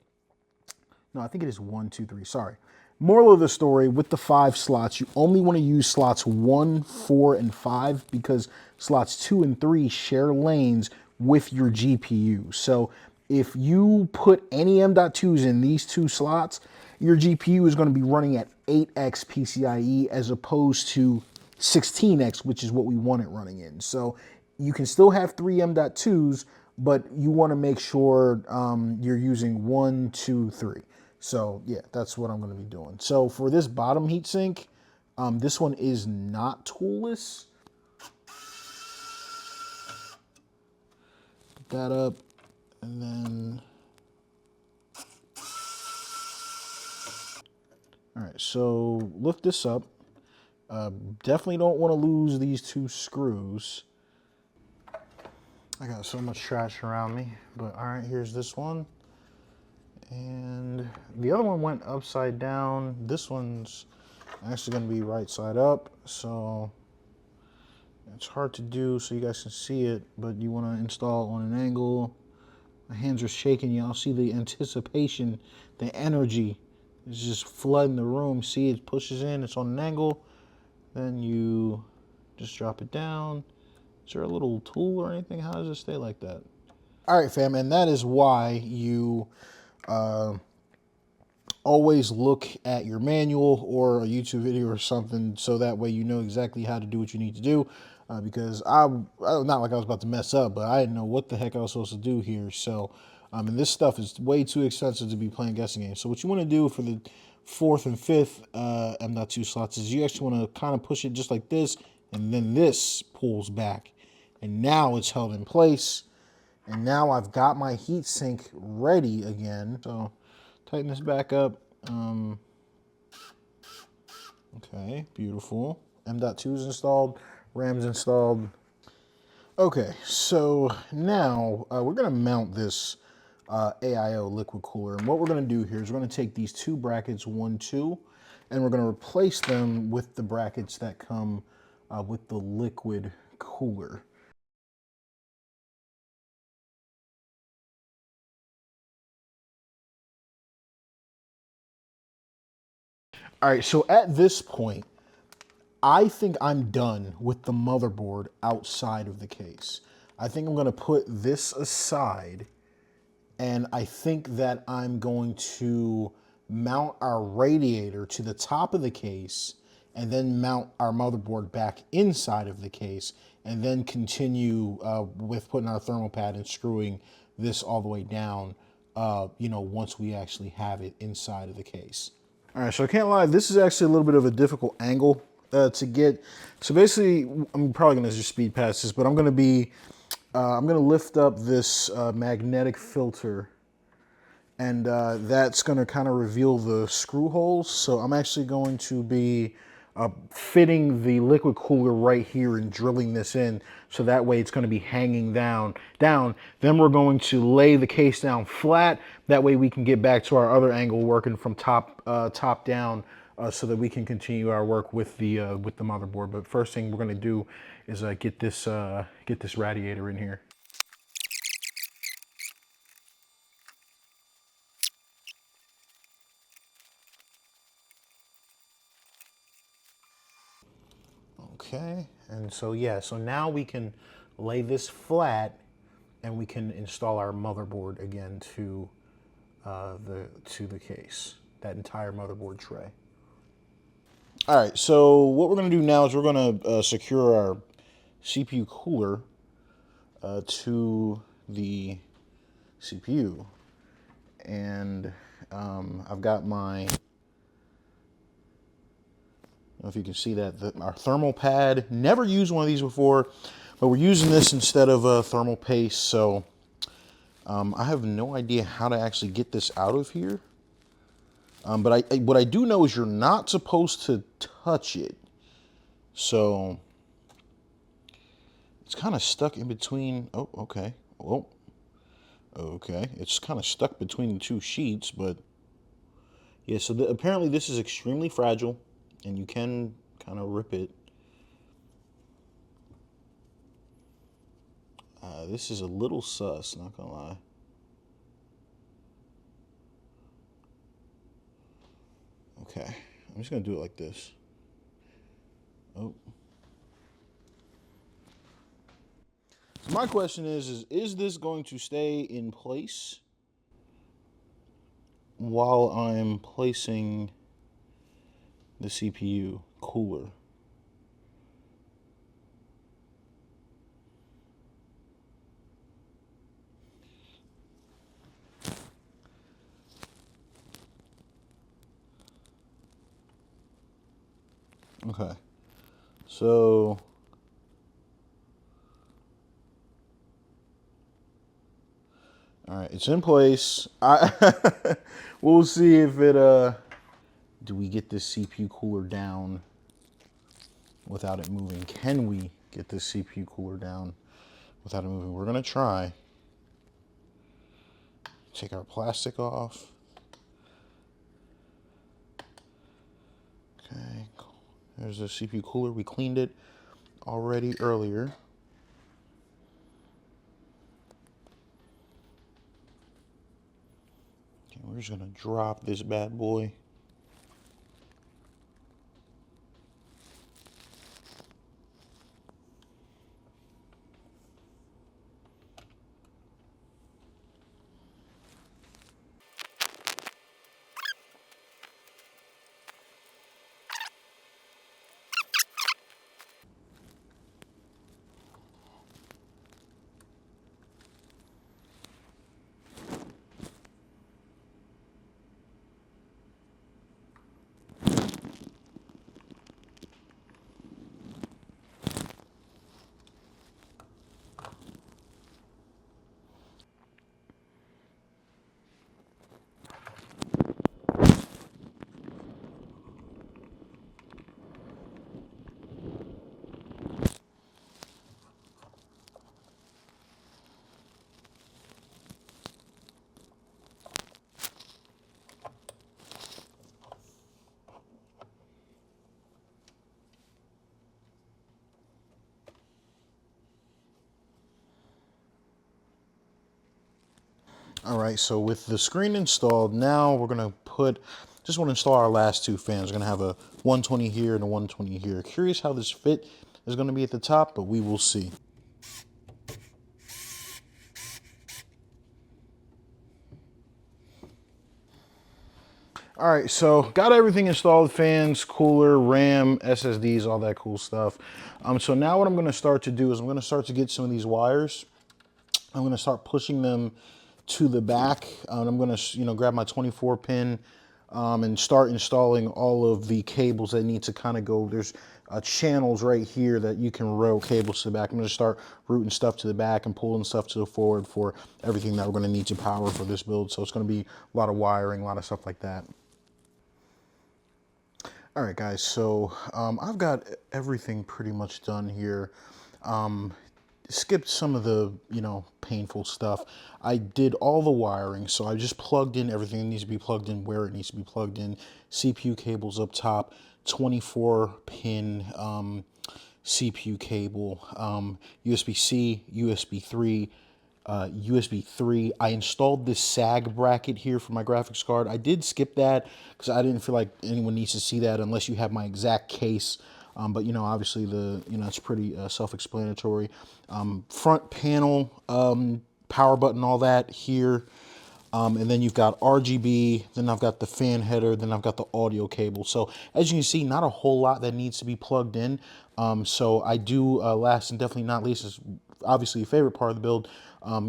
No, I think it is 1, 2, 3, sorry. Moral of the story, with the 5 slots, you only want to use slots 1, 4, and 5 because slots 2 and 3 share lanes with your GPU. So if you put any M.2s in these 2 slots, your GPU is going to be running at 8x PCIe as opposed to 16x, which is what we want it running in. So you can still have 3 M.2s, but you want to make sure you're using 1, 2, 3. So yeah, that's what I'm going to be doing. So for this bottom heatsink, this one is not toolless. Put that up, and then, all right, so lift this up. Definitely don't want to lose these 2 screws. I got so much trash around me, but all right, here's this one. And the other one went upside down. This one's actually going to be right side up, so it's hard to do so you guys can see it, but you want to install on an angle. My hands are shaking. Y'all see the anticipation, the energy is just flooding the room. See, it pushes in, it's on an angle. Then you just drop it down. Is there a little tool or anything? How does it stay like that? All right, fam, and that is why you always look at your manual or a YouTube video or something, so that way you know exactly how to do what you need to do. Because not like I was about to mess up, but I didn't know what the heck I was supposed to do here. So, and this stuff is way too expensive to be playing guessing games. So what you want to do for the 4th and 5th M.2 slots is you actually want to kind of push it just like this, and then this pulls back. And now it's held in place. And now I've got my heatsink ready again. So tighten this back up. Okay, beautiful. M.2 is installed, RAM's installed. Okay, so now we're gonna mount this AIO Liquid Cooler. And what we're gonna do here is we're gonna take these 2 brackets, 1, 2, and we're gonna replace them with the brackets that come with the liquid cooler. All right, so at this point, I think I'm done with the motherboard outside of the case. I think I'm gonna put this aside, and I think that I'm going to mount our radiator to the top of the case, and then mount our motherboard back inside of the case, and then continue with putting our thermal pad and screwing this all the way down, once we actually have it inside of the case. All right, so I can't lie, this is actually a little bit of a difficult angle to get. So basically, I'm probably gonna just speed past this, but I'm gonna lift up this magnetic filter, and that's gonna kind of reveal the screw holes. So I'm actually going to be fitting the liquid cooler right here and drilling this in, so that way it's going to be hanging down. Then we're going to lay the case down flat. That way we can get back to our other angle, working from top down, so that we can continue our work with the motherboard. But first thing we're going to do is get this radiator in here. Okay, and so yeah, so now we can lay this flat, and we can install our motherboard again to the case, that entire motherboard tray. All right, so what we're going to do now is we're going to secure our CPU cooler to the CPU, and I've got my, I don't know if you can see that, our thermal pad. Never used one of these before, but we're using this instead of a thermal paste. So I have no idea how to actually get this out of here. But what I do know is you're not supposed to touch it. So it's kind of stuck in between. Oh, okay. Oh, okay. It's kind of stuck between the two sheets, but yeah, so apparently this is extremely fragile and you can kind of rip it. This is a little sus, not gonna lie. Okay, I'm just gonna do it like this. Oh. So my question is this going to stay in place while I'm placing the CPU cooler? Okay, so all right, it's in place. We'll see if it do we get this CPU cooler down without it moving? Can we get this CPU cooler down without it moving? We're gonna try. Take our plastic off. Okay, there's the CPU cooler. We cleaned it already earlier. Okay, we're just gonna drop this bad boy. All right, so with the screen installed, now we're gonna just want to install our last two fans. We're gonna have a 120 here and a 120 here. Curious how this fit is gonna be at the top, but we will see. All right, so got everything installed, fans, cooler, RAM, SSDs, all that cool stuff. So now what I'm gonna start to do is I'm gonna start to get some of these wires. I'm gonna start pushing them to the back. I'm gonna, grab my 24 pin and start installing all of the cables that need to kind of go. There's channels right here that you can route cables to the back. I'm gonna start routing stuff to the back and pulling stuff to the forward for everything that we're gonna need to power for this build. So it's gonna be a lot of wiring, a lot of stuff like that. All right, guys, so I've got everything pretty much done here. Skipped some of the, painful stuff. I did all the wiring, so I just plugged in everything that needs to be plugged in where it needs to be plugged in. CPU cables up top, 24 pin CPU cable, USB-C, USB 3, USB 3. I installed this SAG bracket here for my graphics card. I did skip that because I didn't feel like anyone needs to see that unless you have my exact case. But obviously it's pretty self-explanatory. Front panel, power button, all that here. And then you've got RGB, then I've got the fan header, then I've got the audio cable. So as you can see, not a whole lot that needs to be plugged in. So I do, last and definitely not least, is obviously a favorite part of the build,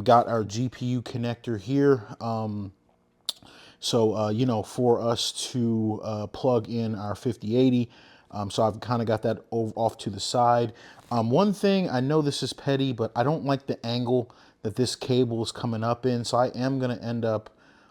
got our GPU connector here. For us to plug in our 5080. So I've kind of got that off to the side. One thing, I know this is petty, but I don't like the angle that this cable is coming up in. So I am going to end up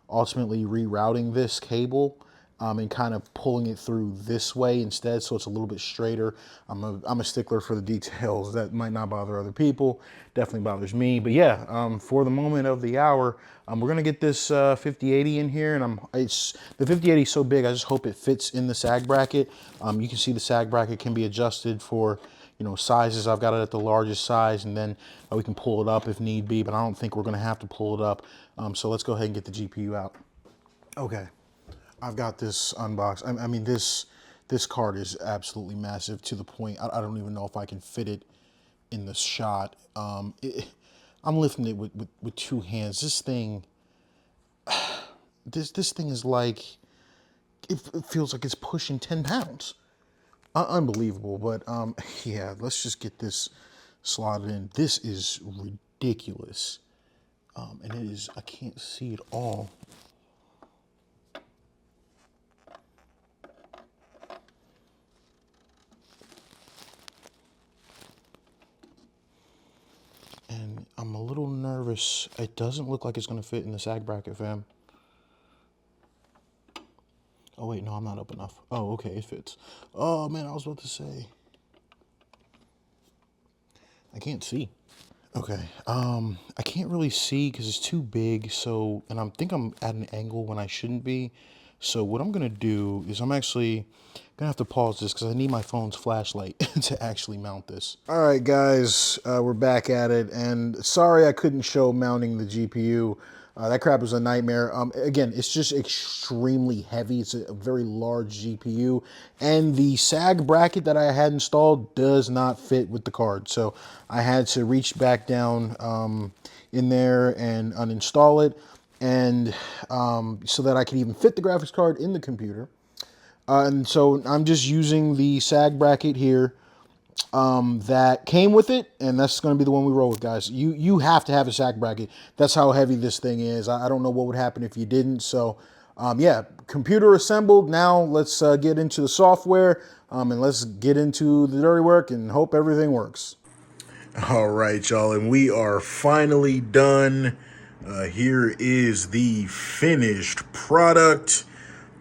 ultimately rerouting this cable. and kind of pulling it through this way instead, so it's a little bit straighter. I'm a stickler for the details. That might not bother other people, definitely bothers me. But yeah, for the moment of the hour, we're gonna get this 5080 in here, and the 5080 is so big, I just hope it fits in the sag bracket. You can see the sag bracket can be adjusted for, you know, sizes. I've got it at the largest size, and then we can pull it up if need be, but I don't think we're gonna have to pull it up. So let's go ahead and get the GPU out. Okay, I've got this unboxed. I mean, this card is absolutely massive to the point I don't even know if I can fit it in the shot. I'm lifting it with two hands. This thing, this thing is like, it feels like it's pushing 10 pounds. Unbelievable. But yeah, let's just get this slotted in. This is ridiculous. And it is, I can't see it all. And I'm a little nervous. It doesn't look like it's going to fit in the sag bracket, fam. Oh, wait, no, I'm not up enough. Oh, okay, it fits. Oh, man, I was about to say. I can't see. Okay, I can't really see because it's too big, so, and I think I'm at an angle when I shouldn't be. So what I'm gonna do is I'm actually gonna have to pause this because I need my phone's flashlight to actually mount this. All right, guys, we're back at it, and sorry I couldn't show mounting the GPU. That crap was a nightmare. Again, it's just extremely heavy. It's a very large GPU, and the sag bracket that I had installed does not fit with the card. So I had to reach back down in there and uninstall it, and so that I could even fit the graphics card in the computer. And so I'm just using the sag bracket here that came with it, and that's going to be the one we roll with, guys. You have to have a sag bracket. That's how heavy this thing is. I don't know what would happen if you didn't. So yeah, computer assembled. Now let's get into the software, and let's get into the dirty work and hope everything works. All right, y'all, and we are finally done. Here is the finished product.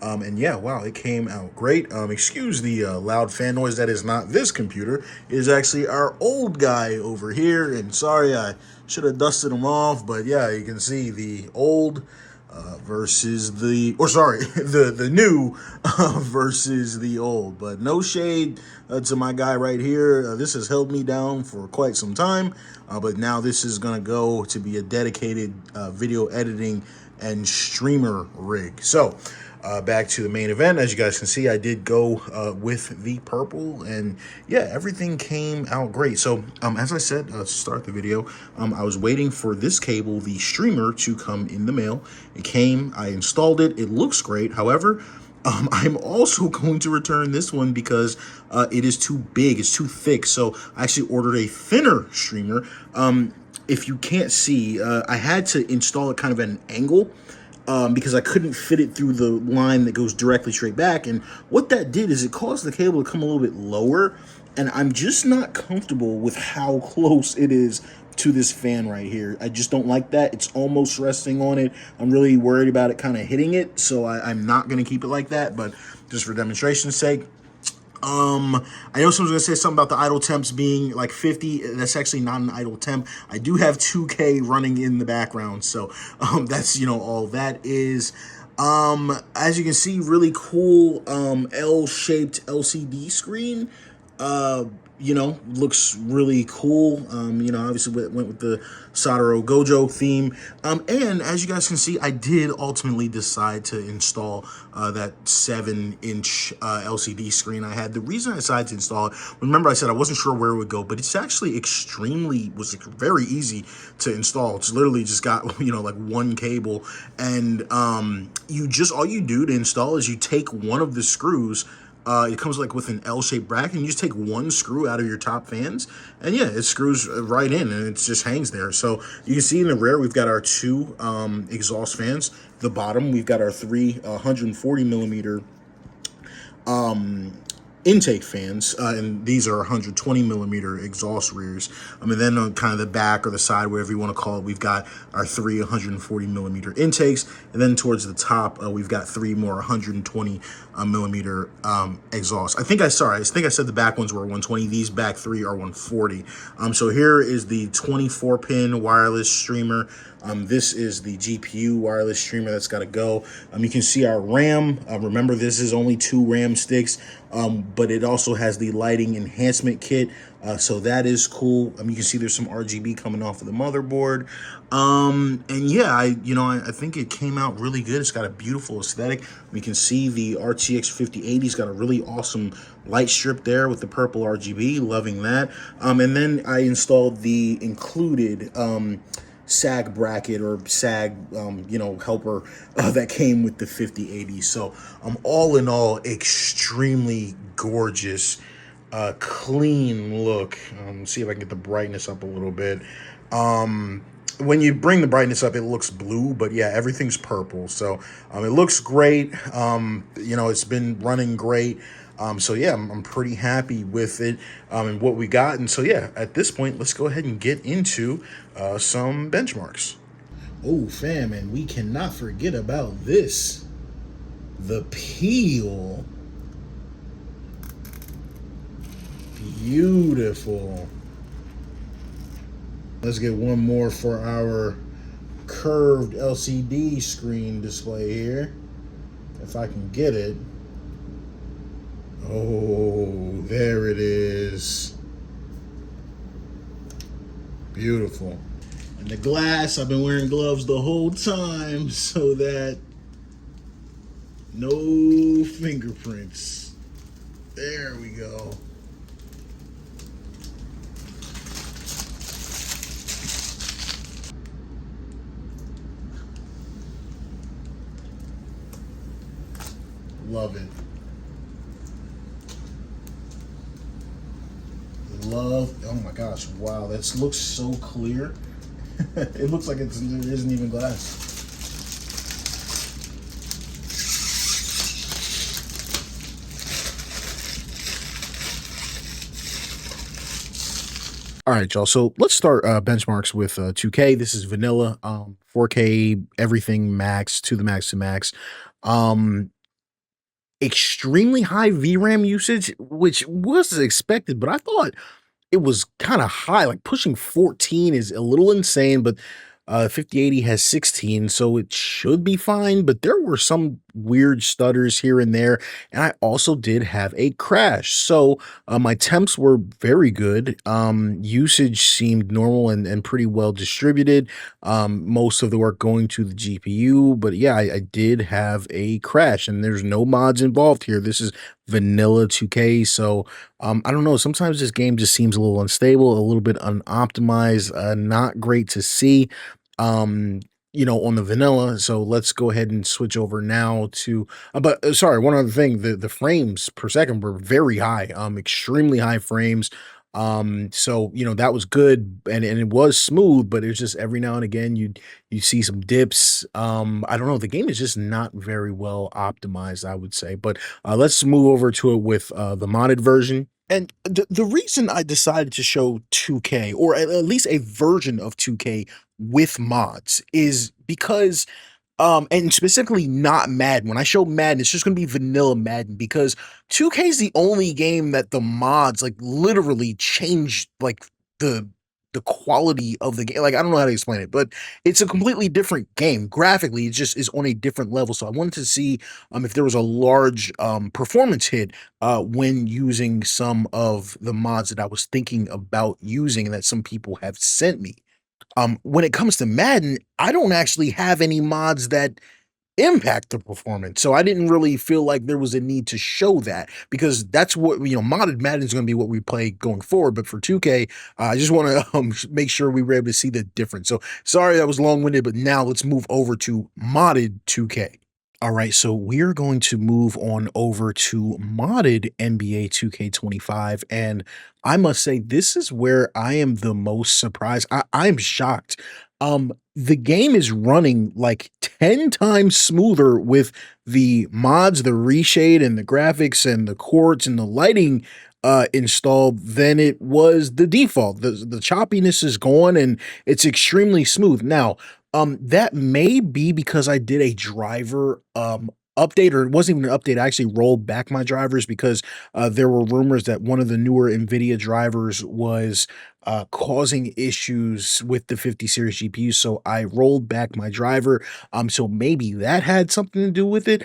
And yeah, wow, it came out great. Excuse the loud fan noise. That is not this computer. It is actually our old guy over here. And sorry, I should have dusted him off. But yeah, you can see the old versus the, or sorry, the new versus the old. But no shade to my guy right here. This has held me down for quite some time. But now this is going to go to be a dedicated video editing and streamer rig. So back to the main event. As you guys can see, I did go with the purple, and yeah, everything came out great. So as I said to start the video, I was waiting for this cable, the streamer, to come in the mail. It came, I installed it, it looks great. However, I'm also going to return this one because it is too big, it's too thick. So I actually ordered a thinner streamer. If you can't see, I had to install it kind of at an angle because I couldn't fit it through the line that goes directly straight back. And what that did is it caused the cable to come a little bit lower, and I'm just not comfortable with how close it is to this fan right here. I just don't like that. It's almost resting on it. I'm really worried about it kind of hitting it, so I'm not going to keep it like that, but just for demonstration's sake. I know someone's gonna say something about the idle temps being like 50. That's actually not an idle temp. I do have 2K running in the background, so that's, you know, all that is. As you can see, really cool L-shaped LCD screen. You know, looks really cool. You know, obviously went with the Satoru Gojo theme. And as you guys can see, I did ultimately decide to install that 7-inch LCD screen I had. The reason I decided to install it, remember I said I wasn't sure where it would go, but it's actually was very easy to install. It's literally just got, you know, like one cable, and all you do to install is you take one of the screws. It comes like with an L-shaped bracket, and you just take one screw out of your top fans, and yeah, it screws right in, and it just hangs there. So you can see in the rear, we've got our two exhaust fans. The bottom, we've got our three 140 millimeter intake fans, and these are 120 millimeter exhaust rears. And then on kind of the back or the side, whatever you want to call it, we've got our three 140 millimeter intakes, and then towards the top, we've got three more 120 millimeter exhaust. I think I said the back ones were 120. These back three are 140. So here is the 24 pin wireless streamer. This is the GPU wireless streamer that's got to go. You can see our RAM. Remember, this is only 2 RAM sticks, but it also has the lighting enhancement kit. So that is cool. You can see there's some RGB coming off of the motherboard. And yeah, I think it came out really good. It's got a beautiful aesthetic. We can see the RTX 5080's got a really awesome light strip there with the purple RGB. Loving that. And then I installed the included SAG bracket or SAG, helper that came with the 5080. So all in all, extremely gorgeous, clean look. See if I can get the brightness up a little bit. When you bring the brightness up, it looks blue, but yeah, everything's purple. So it looks great. It's been running great. So yeah, I'm pretty happy with it and what we got. And so yeah, at this point, let's go ahead and get into some benchmarks. Oh, fam, and we cannot forget about this. The peel. Beautiful. Let's get one more for our curved LCD screen display here. If I can get it. Oh, there it is. Beautiful. And the glass, I've been wearing gloves the whole time so that no fingerprints. There we go. Love it. Oh my gosh, wow, that looks so clear. It looks like there isn't even glass. All right, y'all. So let's start benchmarks with 2K. This is vanilla, 4K, everything max to the max to max. Extremely high VRAM usage, which was expected, but I thought it was kind of high, like pushing 14 is a little insane, but 5080 has 16, so it should be fine, but there were some weird stutters here and there, and I also did have a crash. So my temps were very good. Usage seemed normal and pretty well distributed. Most of the work going to the GPU, but yeah, I did have a crash, and there's no mods involved here. This is vanilla 2K, so I don't know, sometimes this game just seems a little unstable, a little bit unoptimized, not great to see. On the vanilla. So let's go ahead and switch over now to, but sorry, one other thing, the frames per second were very high, extremely high frames. So that was good, and it was smooth, but it was just every now and again you see some dips. I don't know, the game is just not very well optimized, I would say. But let's move over to it with the modded version. And the reason I decided to show 2K, or at least a version of 2K with mods, is because and specifically not Madden. When I show Madden, it's just going to be vanilla Madden, because 2K is the only game that the mods like literally change like the quality of the game. Like, I don't know how to explain it, but it's a completely different game. Graphically, it just is on a different level. So I wanted to see if there was a large performance hit when using some of the mods that I was thinking about using and that some people have sent me. When it comes to Madden, I don't actually have any mods that impact the performance. So I didn't really feel like there was a need to show that, because that's what, modded Madden is going to be what we play going forward. But for 2K, I just want to make sure we were able to see the difference. So sorry that was long-winded, but now let's move over to modded 2K. All right, so we're going to move on over to modded NBA 2K25, and I must say this is where I am the most surprised. I'm shocked. The game is running like 10 times smoother with the mods, the reshade and the graphics and the quartz and the lighting installed than it was the default. The choppiness is gone and it's extremely smooth. Now, that may be because I did a driver update, or it wasn't even an update. I actually rolled back my drivers because there were rumors that one of the newer NVIDIA drivers was causing issues with the 50 series GPU. So I rolled back my driver. So maybe that had something to do with it.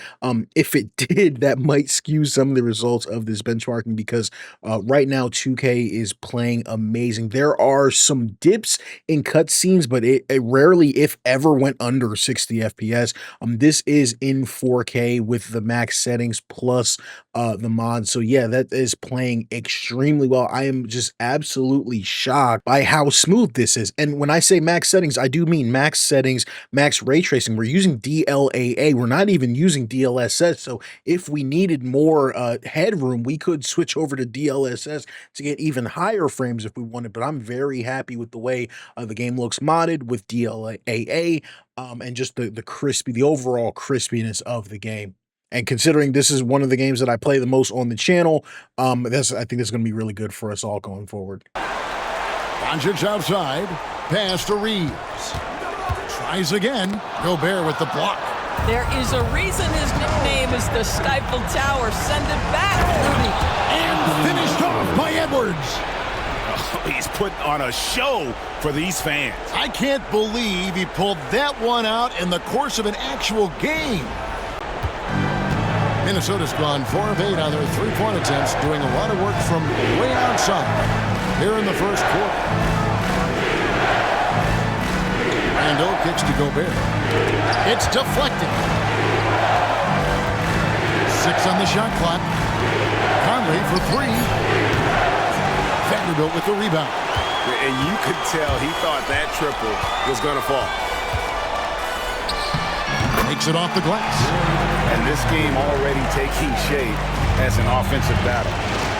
If it did, that might skew some of the results of this benchmarking because right now 2K is playing amazing. There are some dips in cutscenes, but it rarely, if ever, went under 60 FPS. This is in 4K with the max settings plus the mod. So yeah, that is playing extremely well. I am just absolutely shocked by how smooth this is. And when I say max settings, I do mean max settings, max ray tracing. We're using DLAA. We're not even using DLSS. So if we needed more headroom, we could switch over to DLSS to get even higher frames if we wanted. But I'm very happy with the way the game looks modded with DLAA and just the overall crispiness of the game. And considering this is one of the games that I play the most on the channel, I think this is going to be really good for us all going forward. Doncic outside, pass to Reeves. Tries again. Gobert with the block. There is a reason his nickname is the Stifled Tower. Send it back, Rudy. And finished off by Edwards. Oh, he's putting on a show for these fans. I can't believe he pulled that one out in the course of an actual game. Minnesota's gone 4 of 8 on their three-point attempts, doing a lot of work from way outside here in the first quarter. Rando kicks to Gobert. It's deflected. 6 on the shot clock. Conley for 3. Vanderbilt with the rebound. And you could tell he thought that triple was going to fall. Takes it off the glass. And this game already taking shape as an offensive battle.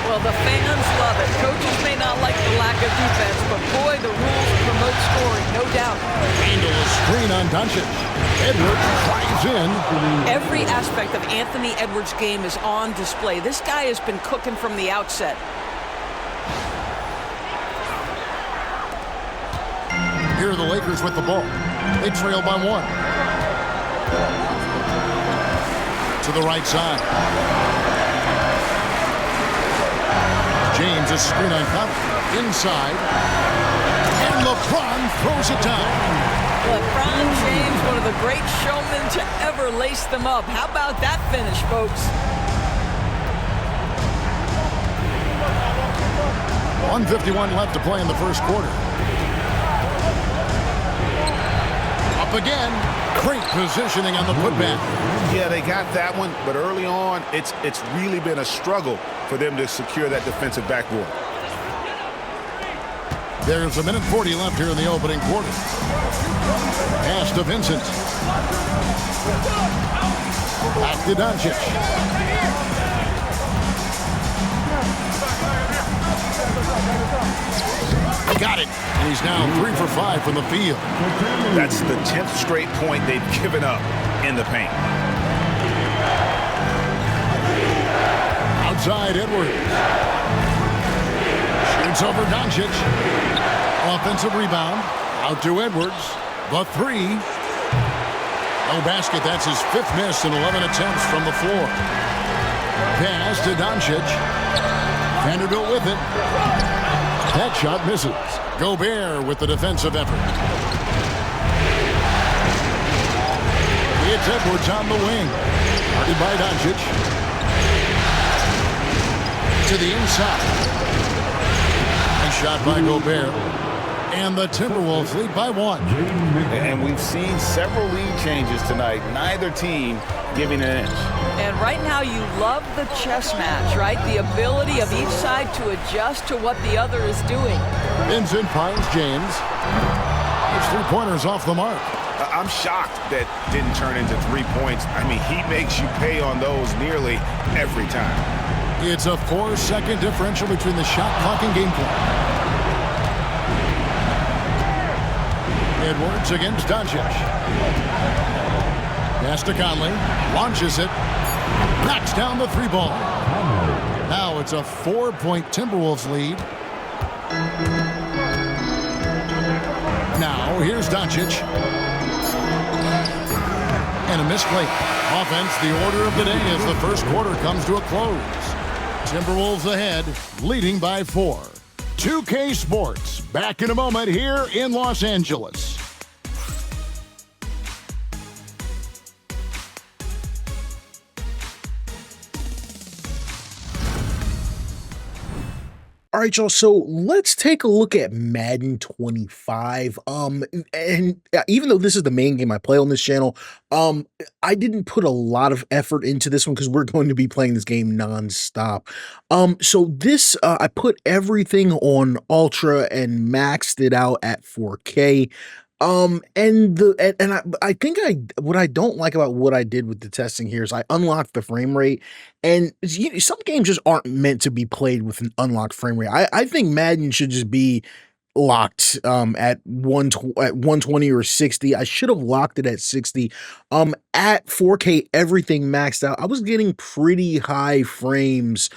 Well, the fans love it. Coaches may not like the lack of defense, but boy, the rules promote scoring, no doubt. Handle a screen on Doncic. Edwards drives in. Every aspect of Anthony Edwards' game is on display. This guy has been cooking from the outset. Here are the Lakers with the ball. They trail by 1. To the right side. James, a screen on Conley. Inside. And LeBron throws it down. LeBron James, one of the great showmen to ever lace them up. How about that finish, folks? 1:51 left to play in the first quarter. Up again. Great positioning on the putback. Yeah, they got that one, but early on, it's really been a struggle for them to secure that defensive backboard. There's 1:40 left here in the opening quarter. Pass to Vincent. Back to Doncic. Got it. And he's now 3 for 5 from the field. That's the 10th straight point they've given up in the paint. Outside Edwards. Shoots over Doncic. Offensive rebound. Out to Edwards. The 3. No basket. That's his 5th miss in 11 attempts from the floor. Pass to Doncic. Vanderbilt with it. That shot misses. Gobert with the defensive effort. It's Edwards on the wing. Guarded by Doncic. To the inside. Nice shot by Gobert. And the Timberwolves lead by 1. And we've seen several lead changes tonight. Neither team giving an inch. And right now you love the chess match, right? The ability of each side to adjust to what the other is doing. Vincent finds James. His 3-pointers off the mark. I'm shocked that didn't turn into 3 points. I mean, he makes you pay on those nearly every time. It's a 4-second differential between the shot clock and game clock. Edwards against Doncic. Pass to Conley. Launches it. Knocks down the three ball. Now it's a 4-point Timberwolves lead. Now here's Doncic. And a misplay. Offense, the order of the day as the first quarter comes to a close. Timberwolves ahead, leading by 4. 2K Sports, back in a moment here in Los Angeles. All right, y'all. So let's take a look at Madden 25. And even though this is the main game I play on this channel, I didn't put a lot of effort into this one because we're going to be playing this game nonstop. So this, I put everything on Ultra and maxed it out at 4K. I think what I don't like about what I did with the testing here is I unlocked the frame rate, and some games just aren't meant to be played with an unlocked frame rate. I think Madden should just be locked at 120 or 60. I should have locked it at 60. At 4K, everything maxed out. I was getting pretty high frames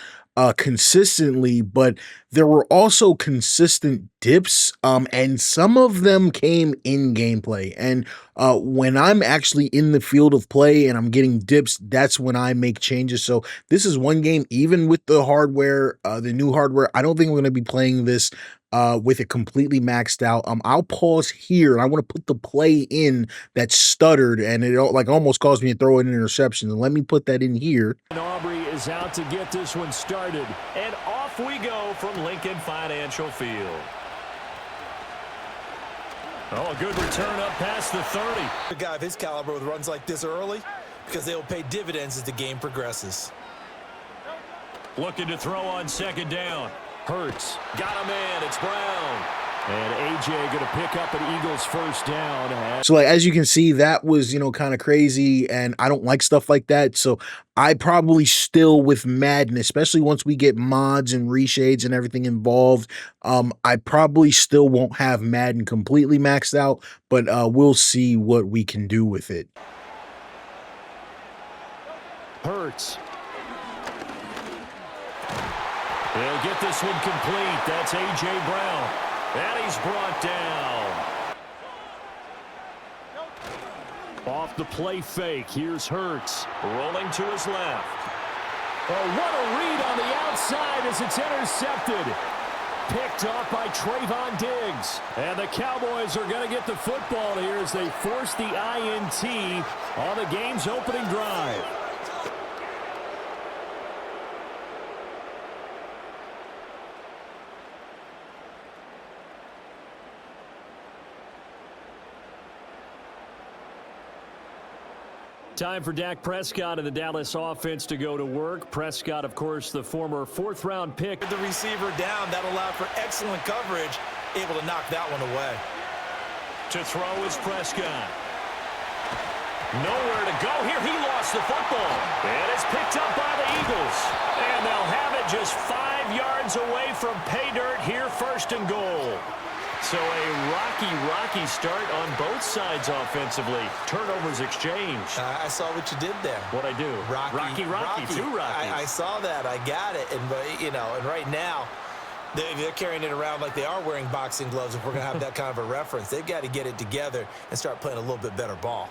consistently, but there were also consistent dips, and some of them came in gameplay. And when I'm actually in the field of play and I'm getting dips, that's when I make changes. So this is one game, even with the hardware, the new hardware, I don't think we're going to be playing this with it completely maxed out. I'll pause here, and I want to put the play in that stuttered, and it like almost caused me to throw an interception. And let me put that in here. Aubrey is out to get this one started, and off we go from Lincoln Financial Field. Oh, a good return up past the 30. A guy of his caliber with runs like this early, because they'll pay dividends as the game progresses. Looking to throw on second down. Hurts. Got a man. It's Brown. And AJ going to pick up an Eagles first down. So like, as you can see, that was, kind of crazy, and I don't like stuff like that. So I probably still, with Madden, especially once we get mods and reshades and everything involved, I probably still won't have Madden completely maxed out, but we'll see what we can do with it. Hurts. They'll get this one complete. That's A.J. Brown. And he's brought down. Off the play fake. Here's Hurts. Rolling to his left. Oh, what a read on the outside as it's intercepted. Picked off by Trayvon Diggs. And the Cowboys are going to get the football here as they force the INT on the game's opening drive. Time for Dak Prescott and the Dallas offense to go to work. Prescott, of course, the former fourth-round pick. The receiver down, that allowed for excellent coverage, able to knock that one away. To throw is Prescott. Nowhere to go here. He lost the football. And it's picked up by the Eagles. And they'll have it just 5 yards away from pay dirt here, first and goal. So a rocky start on both sides offensively. Turnovers exchanged. I saw what you did there. What'd I do? Rocky. Two Rockies. I saw that. I got it. And, and right now, they're carrying it around like they are wearing boxing gloves. If we're going to have that kind of a reference, they've got to get it together and start playing a little bit better ball.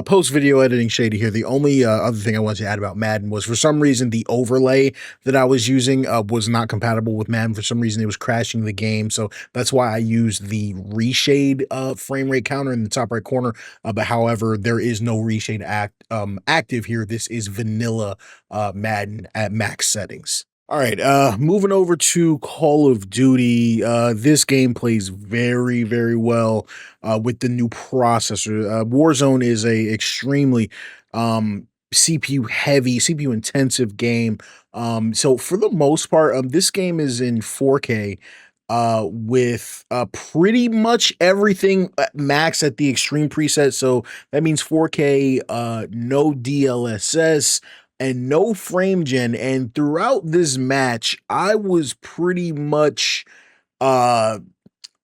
Post video editing, Shady here. The only other thing I wanted to add about Madden was, for some reason, the overlay that I was using was not compatible with Madden. For some reason, it was crashing the game. So that's why I used the reshade frame rate counter in the top right corner. But however, there is no reshade active here. This is vanilla Madden at max settings. All right, moving over to Call of Duty. This game plays very, very well with the new processor. Warzone is a extremely CPU heavy, CPU intensive game. So for the most part, this game is in 4K with pretty much everything max at the extreme preset. So that means 4K, no DLSS, and no frame gen. And throughout this match, I was pretty much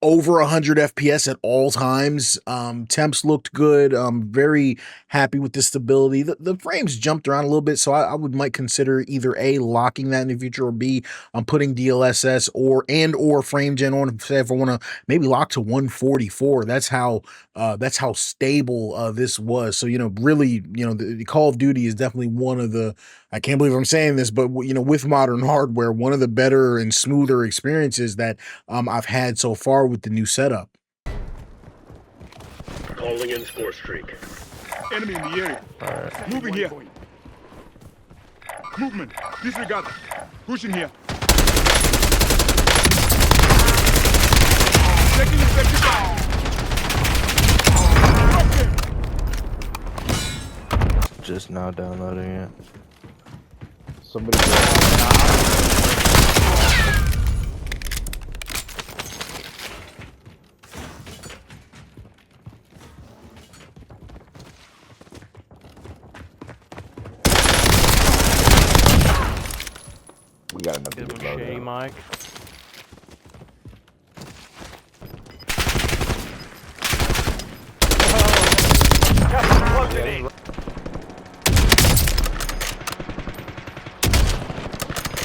over 100 FPS at all times. Temps looked good. Very happy with the stability. The frames jumped around a little bit, so I might consider either A, locking that in the future, or B, putting DLSS or frame gen on. Say if I want to maybe lock to 144. That's how stable this was. So, you know, really, you know, the Call of Duty is definitely one of the, I can't believe I'm saying this, but you know, with modern hardware, one of the better and smoother experiences that I've had so far with the new setup. Calling in score streak. Enemy in the area. Moving here. Movement. Disregard. Pushing here. Taking effective fire. Just now downloading it. Somebody. We got another good Shady, Mike.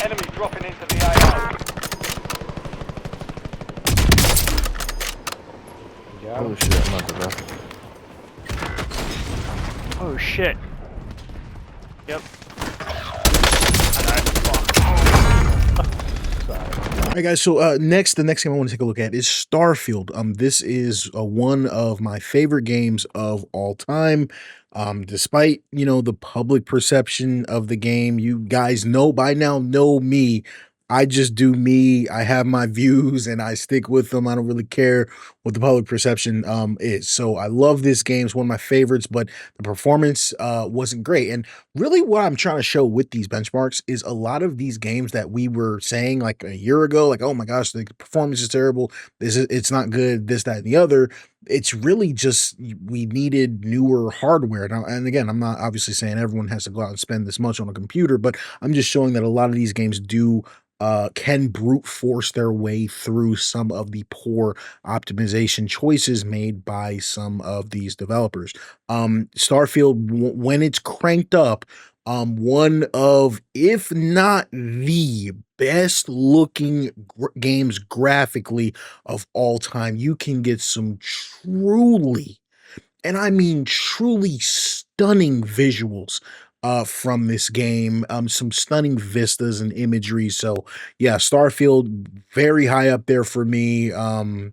Enemy dropping into the AIO. Oh shit, I'm not the best. Oh shit. Yep. All right, guys. So the next game I want to take a look at is Starfield. This is one of my favorite games of all time. Despite, you know, the public perception of the game, you guys by now know me. I just do me. I have my views and I stick with them. I don't really care what the public perception is. So I love this game. It's one of my favorites, but the performance wasn't great. And really what I'm trying to show with these benchmarks is a lot of these games that we were saying like a year ago, like, oh my gosh, the performance is terrible. It's not good, this, that, and the other. It's really just we needed newer hardware. Now, and again, I'm not obviously saying everyone has to go out and spend this much on a computer, but I'm just showing that a lot of these games can brute force their way through some of the poor optimization choices made by some of these developers. Starfield, when it's cranked up, one of, if not the best looking games graphically of all time. You can get some truly, and I mean truly, stunning visuals from this game, some stunning vistas and imagery. So yeah, Starfield, very high up there for me.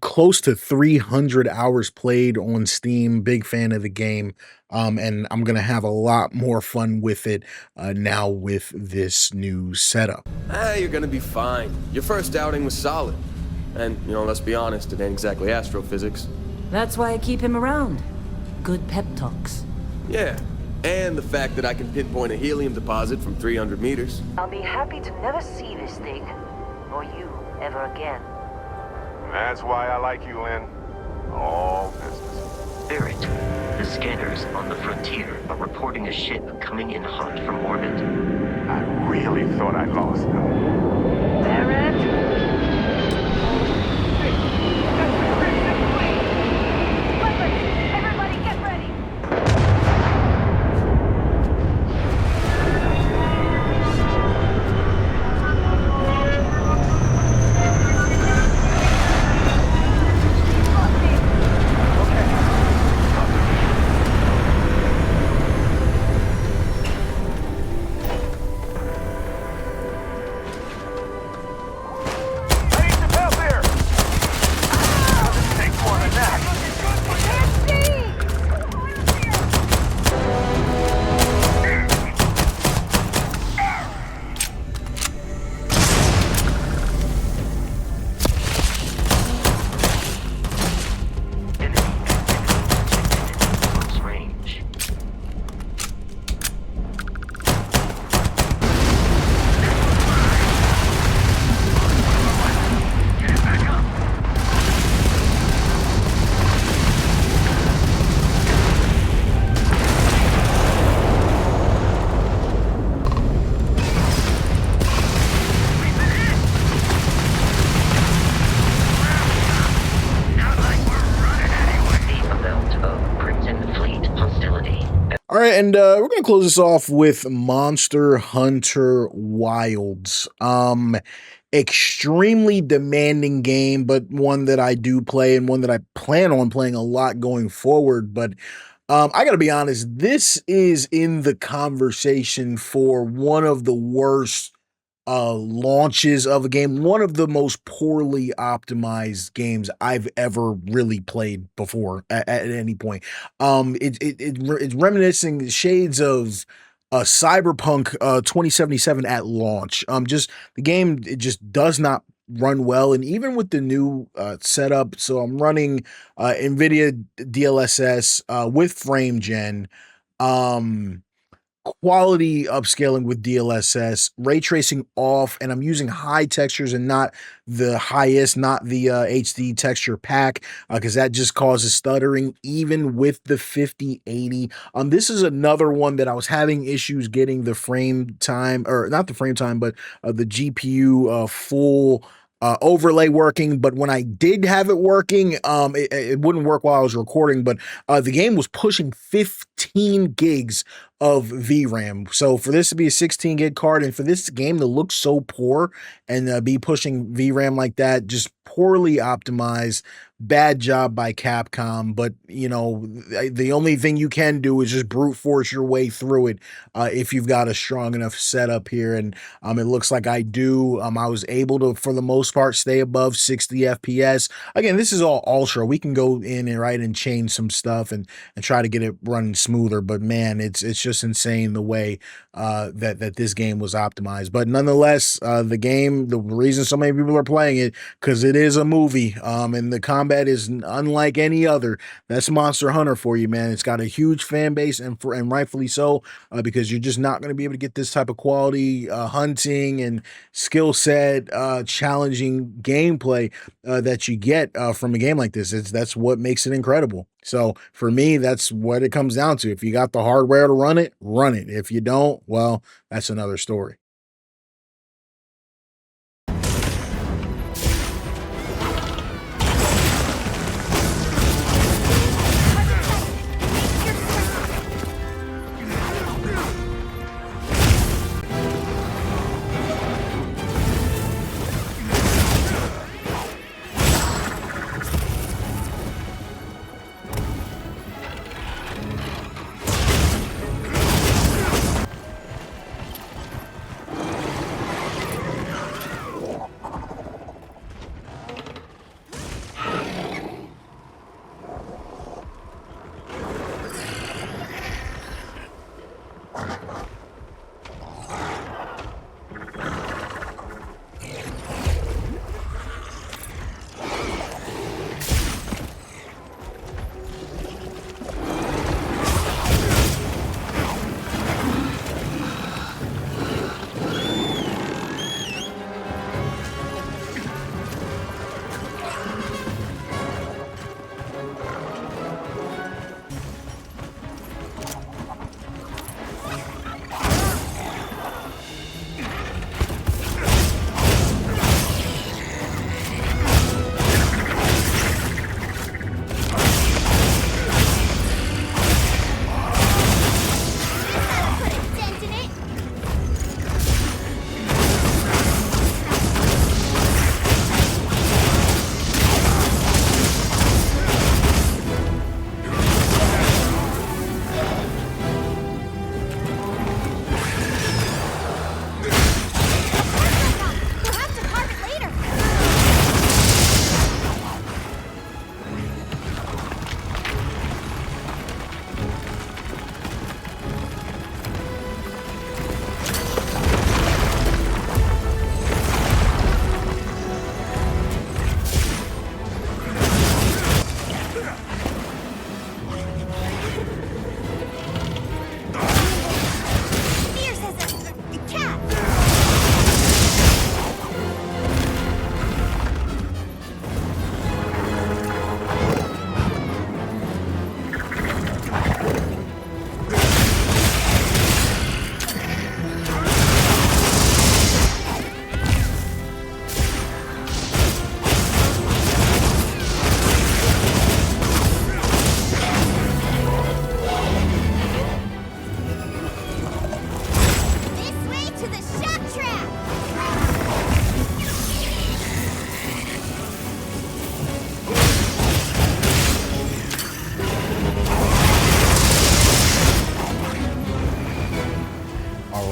Close to 300 hours played on Steam. Big fan of the game. And I'm gonna have a lot more fun with it now with this new setup. You're gonna be fine. Your first outing was solid. And, you know, let's be honest, it ain't exactly astrophysics. That's why I keep him around. Good pep talks. Yeah. And the fact that I can pinpoint a helium deposit from 300 meters. I'll be happy to never see this thing, or you, ever again. That's why I like you, Lian. All business. Barrett, the scanners on the frontier are reporting a ship coming in hot from orbit. I really thought I lost them. Barrett? right, and we're gonna close this off with Monster Hunter Wilds. Extremely demanding game, but one that I do play and one that I plan on playing a lot going forward. But I gotta be honest, this is in the conversation for one of the worst launches of a game, one of the most poorly optimized games I've ever really played before at any point. It's reminiscing shades of Cyberpunk 2077 at launch. Just the game, it just does not run well, and even with the new setup, so I'm running NVIDIA DLSS with frame gen. Quality upscaling with DLSS, ray tracing off, and I'm using high textures and not the highest, not the HD texture pack, because that just causes stuttering even with the 5080. This is another one that I was having issues getting the frame time, or not the frame time, but the GPU full overlay working. But when I did have it working, it wouldn't work while I was recording, but the game was pushing 15 gigs of VRAM. So for this to be a 16 gig card and for this game to look so poor and be pushing VRAM like that, just poorly optimized, bad job by Capcom. But you know, the only thing you can do is just brute force your way through it if you've got a strong enough setup here. And it looks like I do. I was able to, for the most part, stay above 60 FPS. Again, this is all ultra. We can go in and change some stuff and try to get it running smoother. But man, it's just insane the way that this game was optimized. But nonetheless, the reason so many people are playing it, because it is a movie, and the combat is unlike any other. That's Monster Hunter for you, man. It's got a huge fan base, and rightfully so, because you're just not going to be able to get this type of quality hunting and skill set, challenging gameplay that you get from a game like this. That's what makes it incredible. So for me, that's what it comes down to. If you got the hardware to run it, run it. If you don't, well, that's another story.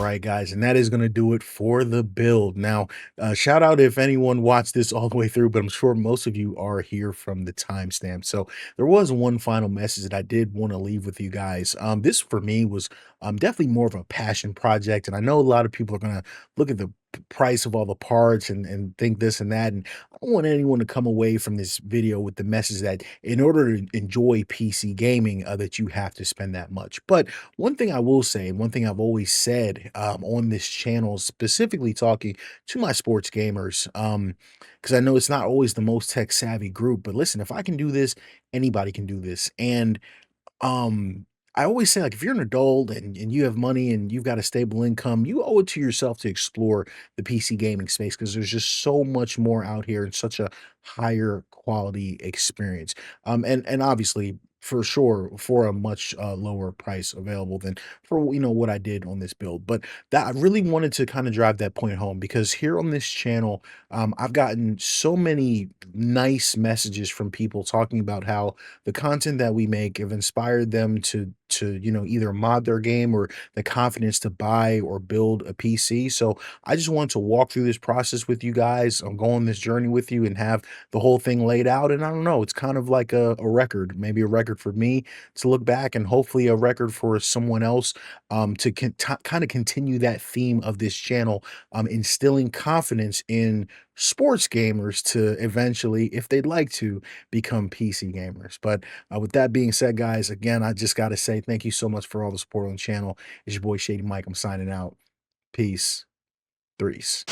right, guys, and that is going to do it for the build. Now, shout out if anyone watched this all the way through, but I'm sure most of you are here from the timestamp. So there was one final message that I did want to leave with you guys. This for me was definitely more of a passion project, and I know a lot of people are going to look at the price of all the parts and think this and that, and I don't want anyone to come away from this video with the message that in order to enjoy PC gaming, that you have to spend that much. But one thing I will say, and one thing I've always said on this channel, specifically talking to my sports gamers, because I know it's not always the most tech savvy group, but listen, if I can do this, anybody can do this. And um, I always say, like, if you're an adult and you have money and you've got a stable income, you owe it to yourself to explore the PC gaming space because there's just so much more out here and such a higher quality experience. And obviously for sure for a much lower price available than for what I did on this build. But that I really wanted to kind of drive that point home because here on this channel, I've gotten so many nice messages from people talking about how the content that we make have inspired them to either mod their game or the confidence to buy or build a PC. So I just wanted to walk through this process with you guys. I'm going this journey with you and have the whole thing laid out. And I don't know, it's kind of like a record, maybe a record for me to look back and hopefully a record for someone else to kind of continue that theme of this channel, instilling confidence in sports gamers to eventually, if they'd like to, become PC gamers. But with that being said, guys, again, I just got to say thank you so much for all the support on the channel. It's your boy Shady Mike. I'm signing out. Peace. Threes.